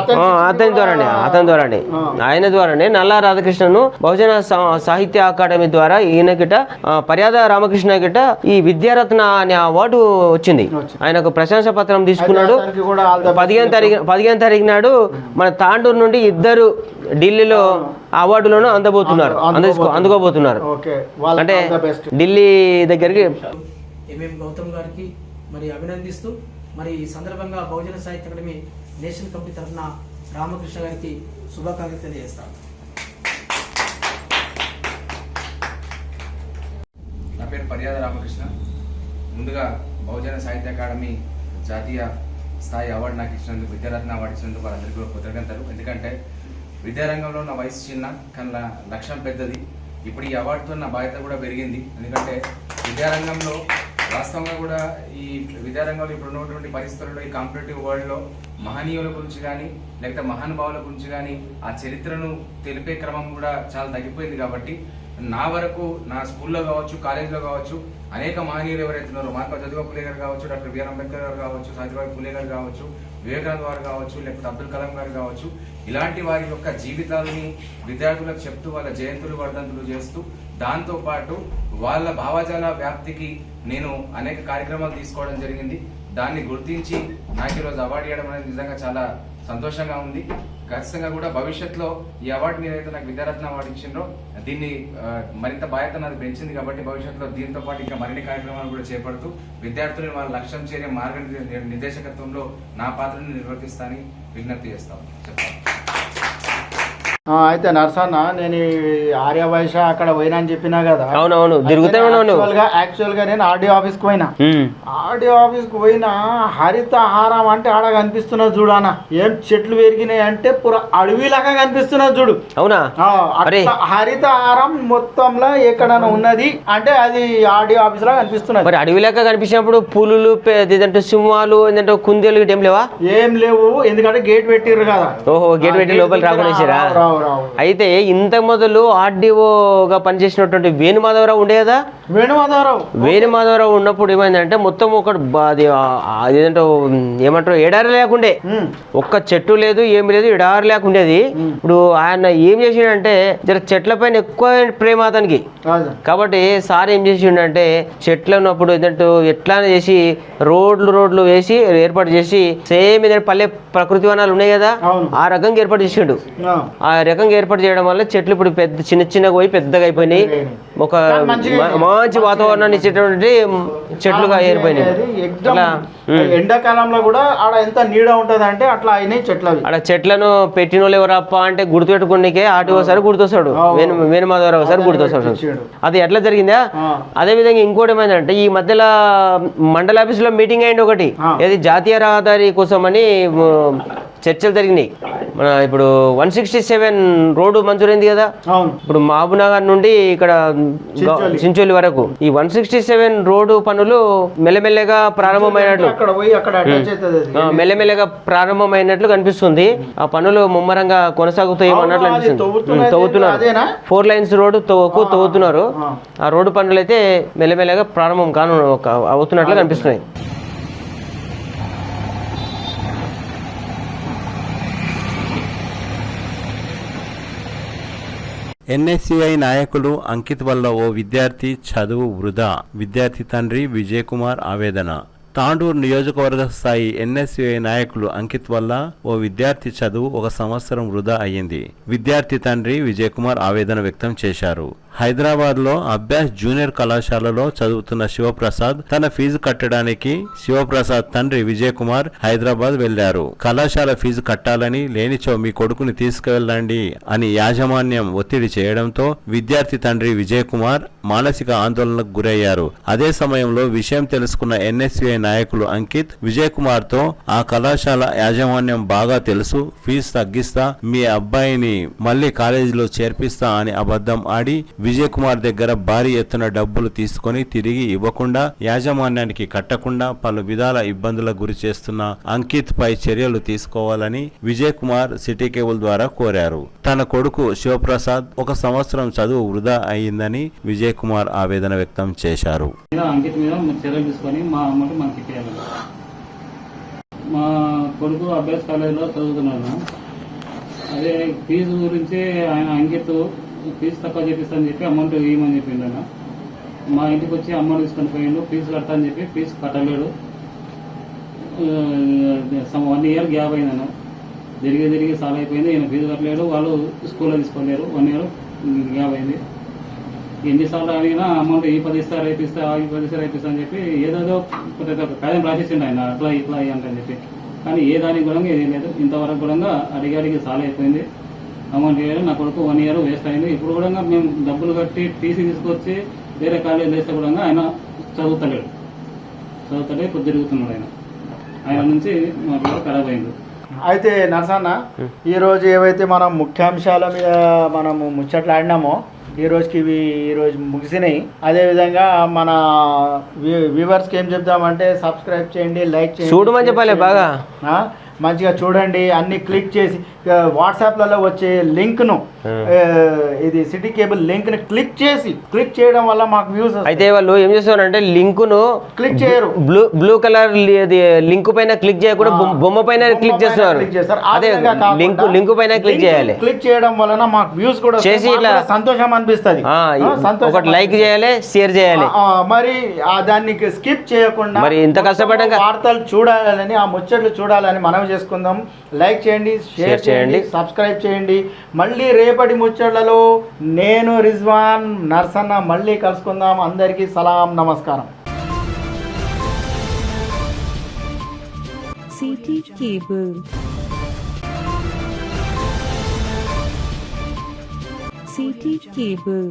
అతని ద్వారానే ఆయన ద్వారానే నల్లా రాధాకృష్ణను బహుజన సాహిత్య అకాడమీ ద్వారా ఈయనకిట పర్యాద రామకృష్ణ గిట ఈ విద్యారత్న అనే అవార్డు వచ్చింది. ఆయనకు ప్రశంసా పత్రం తీసుకున్నాడు. 15వ తారీఖు నాడు మన తాండూరు నుండి ఇద్దరు ఢిల్లీలో అవార్డులను అందుకోబోతున్నారు. అంటే ఢిల్లీ దగ్గరికి ఎంఎం గౌతమ్ గారికి మరి అభినందిస్తూ మరి ఈ సందర్భంగా బహుజన సాహిత్య అకాడమీ నేషనల్ కమిటీ తరఫున రామకృష్ణ గారికి శుభాకాంక్షలు తెలియజేస్తాను. నా పేరు పర్యాద రామకృష్ణ. ముందుగా బహుజన సాహిత్య అకాడమీ జాతీయ స్థాయి అవార్డు నాకు ఇచ్చినందుకు, విద్యారత్న అవార్డు ఇచ్చినందుకు వాళ్ళందరికీ కూడా కృతజ్ఞతలు. ఎందుకంటే విద్యారంగంలో నా వయసు చిన్న కానీ నా లక్ష్యం పెద్దది. ఇప్పుడు ఈ అవార్డుతో నా బాధ్యత కూడా పెరిగింది. ఎందుకంటే విద్యారంగంలో వాస్తవంగా కూడా ఈ విద్యారంగంలో ఇప్పుడు ఉన్నటువంటి పరిస్థితుల్లో ఈ కాంపిటేటివ్ వరల్డ్లో మహనీయుల గురించి కానీ లేకపోతే మహానుభావుల గురించి కానీ ఆ చరిత్రను తెలిపే క్రమం కూడా చాలా తగ్గిపోయింది. కాబట్టి నా వరకు నా స్కూల్లో కావచ్చు, కాలేజీలో కావచ్చు అనేక మహనీయులు ఎవరైతే ఉన్నారో, మహాత్మా జ్యోతిబా ఫులే గారు కావచ్చు, డాక్టర్ బిఆర్ అంబేద్కర్ గారు కావచ్చు, సావిత్రిబాయి ఫులే గారు కావచ్చు, వివేకానంద గారు కావచ్చు, లేకపోతే అబ్దుల్ కలాం గారు కావచ్చు, ఇలాంటి వారి యొక్క జీవితాలని విద్యార్థులకు చెప్తూ వాళ్ళ జయంతులు వర్ధంతులు చేస్తూ దాంతోపాటు వాళ్ళ భావజాల వ్యాప్తికి నేను అనేక కార్యక్రమాలు తీసుకోవడం జరిగింది. దాన్ని గుర్తించి నాకు ఈరోజు అవార్డు ఇవ్వడం అనేది నిజంగా చాలా సంతోషంగా ఉంది. ఖచ్చితంగా కూడా భవిష్యత్తులో ఈ అవార్డు ఏదైతే నాకు విద్యారత్న అవార్డు ఇచ్చిండ్రో దీన్ని మరింత బాధ్యత నాది పెంచింది. కాబట్టి భవిష్యత్తులో దీంతో పాటు ఇంకా మరిన్ని కార్యక్రమాలు కూడా చేపడుతూ విద్యార్థులను వాళ్ళ లక్ష్యం చేరే మార్గ నిర్దేశకత్వంలో నా పాత్రను నిర్వర్తిస్తానని విజ్ఞప్తి చేస్తాను. చెప్తాను. అయితే నర్సన్న నేను ఆర్య వైశ్య అక్కడ పోయినా అని చెప్పినా కదా. అవునవును యాక్చువల్ గా నేను ఆర్డీఓ ఆఫీస్ కు పోయినా. ఆర్డీఓ ఆఫీస్ కు పోయినా హరితహారం అంటే ఆడ కనిపిస్తున్నది చూడనా, ఏం చెట్లు పెరిగినాయి అంటే పుర అడవిలాగా కనిపిస్తున్నది చూడు. అవునా? హరితహారం మొత్తంలో ఎక్కడైనా ఉన్నది అంటే అది ఆర్డీఓ ఆఫీస్ లా కనిపిస్తున్నది. మరి అడవిలాగా కనిపించినప్పుడు పూలు ఏదంటే సింహాలు ఏంటంటే కుందేలు ఏం లేవా? ఏం లేవు, ఎందుకంటే గేట్ పెట్టిర్రు కదా. ఓహో, గేట్ పెట్టి లోపల రాకుండా. అయితే ఇంత మొదలు ఆర్డీఓగా పనిచేసినటువంటి వేణుమాధవరావు ఉండే కదా. వేణుమాధవరావు ఉన్నప్పుడు ఏమైందంటే మొత్తం ఒక అదేంటో ఏమంటారు ఎడారి లేకుండే, ఒక్క చెట్టు లేదు ఏమి లేదు, ఎడారి లేకుండేది. ఇప్పుడు ఆయన ఏం చేసిండంటే జర చెట్ల పైన ఎక్కువ ప్రేమ అతనికి. కాబట్టి సార్ ఏం చేసిండంటే చెట్లు ఉన్నప్పుడు ఏంటంటే ఎట్లా చేసి రోడ్లు వేసి ఏర్పాటు చేసి సేమ్ ఏదంటే పల్లె ప్రకృతి వనాలు ఉన్నాయి కదా ఆ రకంగా ఏర్పాటు చేసిండు. ఆ రకంగా ఏర్పాటు చేయడం వల్ల చెట్లు ఇప్పుడు పెద్ద చిన్నగా పోయి పెద్దగా అయిపోయినాయి. ఒక మంచి వాతావరణాన్ని ఇచ్చేటువంటి చెట్లుగా ఏర్పడినాయి. ఎండాకాలంలో కూడా ఆడ ఎంత నీడ ఉంటది అంటే అట్లా అయినాయి చెట్లు. ఆడ చెట్లను పెట్టిన వాళ్ళు ఎవరప్ప అంటే గుర్తుపెట్టుకునే ఆర్టీఓ సార్ గుర్తొస్తాడు, వేణుమాధవరావు సార్ గుర్తొస్తాడు. అది ఎట్లా జరిగిందా? అదే విధంగా ఇంకోటి ఏమైందంటే ఈ మధ్యలో మండల ఆఫీస్ లో మీటింగ్ అయింది ఒకటి, ఏది జాతీయ రహదారి కోసం అని చర్చలు జరిగినాయి. మన ఇప్పుడు 167 రోడ్డు మంజూరైంది కదా. అవును. ఇప్పుడు మహబూబ్నగర్ నుండి ఇక్కడ చించోలి వరకు ఈ 167 రోడ్డు పనులు మెల్లమెల్లగా ప్రారంభమైనట్లు మెల్లమెల్లగా ప్రారంభమైనట్లు కనిపిస్తుంది. ఆ పనులు ముమ్మరంగా కొనసాగుతాయేమో అన్నట్లు అనిపిస్తుంది. తవ్వుతున్నారు 4 లైన్స్ రోడ్డు తవ్వుతున్నారు. ఆ రోడ్డు పనులు అయితే మెల్లమెల్లగా ప్రారంభం అవుతున్నట్లు కనిపిస్తున్నాయి. ఎన్ఎస్యుఐ నాయకులు అంకిత్ వల్ల ఓ విద్యార్థి చదువు వృధా. విద్యార్థి తండ్రి విజయ్ కుమార్ ఆవేదన. తాండూరు నియోజకవర్గ స్థాయి ఎన్ఎస్యుఐ నాయకులు అంకిత్ వల్ల ఓ విద్యార్థి చదువు 1 సంవత్సరం వృధా అయ్యింది. విద్యార్థి తండ్రి విజయ్ కుమార్ ఆవేదన వ్యక్తం చేశారు. హైదరాబాద్లో అభ్యాస్ జూనియర్ కళాశాలలో చదువుతున్న శివప్రసాద్ తన ఫీజు కట్టడానికి శివప్రసాద్ తండ్రి విజయ్ కుమార్ హైదరాబాద్ వెళ్లారు. కళాశాల ఫీజు కట్టాలని, లేనిచో మీ కొడుకుని తీసుకువెళ్ళండి అని యాజమాన్యం ఒత్తిడి చేయడంతో విద్యార్థి తండ్రి విజయ్ కుమార్ మానసిక ఆందోళనకు గురయ్యారు. అదే సమయంలో విషయం తెలుసుకున్న ఎన్ఎస్యుఐ నాయకులు అంకిత్ విజయ్ కుమార్ తో ఆ కళాశాల యాజమాన్యం బాగా తెలుసు, ఫీజు తగ్గిస్తా, మీ అబ్బాయిని మళ్ళీ కాలేజీలో చేర్పిస్తా అని అబద్ధం ఆడి విజయ్ కుమార్ దగ్గర భారీ ఎత్తున డబ్బులు తీసుకొని తిరిగి ఇవ్వకుండా, యాజమాన్యానికి కట్టకుండా పలు విధాల ఇబ్బందులకు గురి చేస్తున్న అంకిత్ పై చర్యలు తీసుకోవాలని విజయ్ కుమార్ సిటీ కేబుల్ ద్వారా కోరారు. తన కొడుకు శివప్రసాద్ 1 సంవత్సరం చదువు వృధా అయ్యిందని విజయ్ కుమార్ ఆవేదన వ్యక్తం చేశారు. అంకిత్ మీద చర్యలు తీసుకొని మా అమౌంట్ మనకి ఇచ్చేయాలి. మా కొడుకు అభ్యాస్ కాలేజీలో చదువుతున్నాను. అదే ఫీజు గురించి ఆయన అంకిత్ ఫీజు తక్కువ చేపిస్తానని చెప్పి అమౌంట్ ఇవ్వమని చెప్పిండు. ఆయన మా ఇంటికి వచ్చి అమౌంట్ తీసుకొని పోయిండు. ఫీజు కడతా అని చెప్పి ఫీజు కట్టలేడు. 1 ఇయర్ గ్యాప్ అయిందన్న. జరిగి చాలా అయిపోయింది. ఈయన ఫీజు కట్టలేడు, వాళ్ళు స్కూల్లో తీసుకోలేరు. 1 ఇయర్ గ్యాప్ అయింది. ఎన్నిసార్లు అడిగినా అమౌంట్ ఈ 10 ఇస్తా రేపిస్తా, ఈ 10 ఇస్తా రేపిస్తా అని చెప్పి ఏదేదో కాయం రాసేసిండు ఆయన, అట్లా ఇట్లా అని చెప్పి. కానీ ఏ దానికి కూడా ఏది లేదు. ఇంతవరకు కూడా అడిగి చాలా అయిపోయింది. అమౌంట్ ఇవ్వడం నా కొడుకు 1 ఇయర్ వేస్ట్ అయింది. ఇప్పుడు కూడా మేము డబ్బులు కట్టి టీసీ తీసుకొచ్చి వేరే కాలేజీలో వేస్తే కూడా ఆయన చదువుతలేడు. ఇప్పుడు తిరుగుతున్నాడు. ఆయన నుంచి మాకు ఖరాబ్ అయింది. అయితే నరసన్న, ఈరోజు ఏవైతే మనం ముఖ్యాంశాల మీద మనము ముచ్చట్లాడినామో ఈ రోజు ముగిసినాయి. అదేవిధంగా మన వ్యూవర్స్కి ఏం చెప్తామంటే సబ్స్క్రైబ్ చేయండి, లైక్ చేయండి, చూడమని చెప్పాలి. బాగా మంచిగా చూడండి. అన్ని క్లిక్ చేసి వాట్సాప్లలో వచ్చే లింక్ను, ఇది సిటీ కేబుల్ లింక్ని క్లిక్ చేయడం వల్ల మాకు వ్యూస్. అయితే వాళ్ళు ఏం చేస్తారంటే లింకును క్లిక్ చేయరు, బ్లూ కలర్ లింక్ పైన క్లిక్ చేయకుండా బొమ్మ పైన క్లిక్ చేస్తున్నారు. అదే లింక్ పైన క్లిక్ చేయాలి. క్లిక్ చేయడం వలన మాకు వ్యూస్ కూడా చేసి ఇట్లా సంతోషం అనిపిస్తుంది. ఒకటి లైక్ చేయాలి, షేర్ చేయాలి. మరి దాన్ని స్కిప్ చేయకుండా మరి ఇంత కష్టపడ్డాక వార్తలు చూడాలని, ఆ ముచ్చట్లు చూడాలని మనం చేసుకుందాం. లైక్ చేయండి, షేర్ చేయండి, సబ్స్క్రైబ్ చేయండి. మళ్ళీ రేపటి ముచ్చట్లలో నేను రిజ్వాన్, నర్సన్న మళ్ళీ కలుసుకుందాం. అందరికీ సలాం, నమస్కారం. City Cable. City Cable.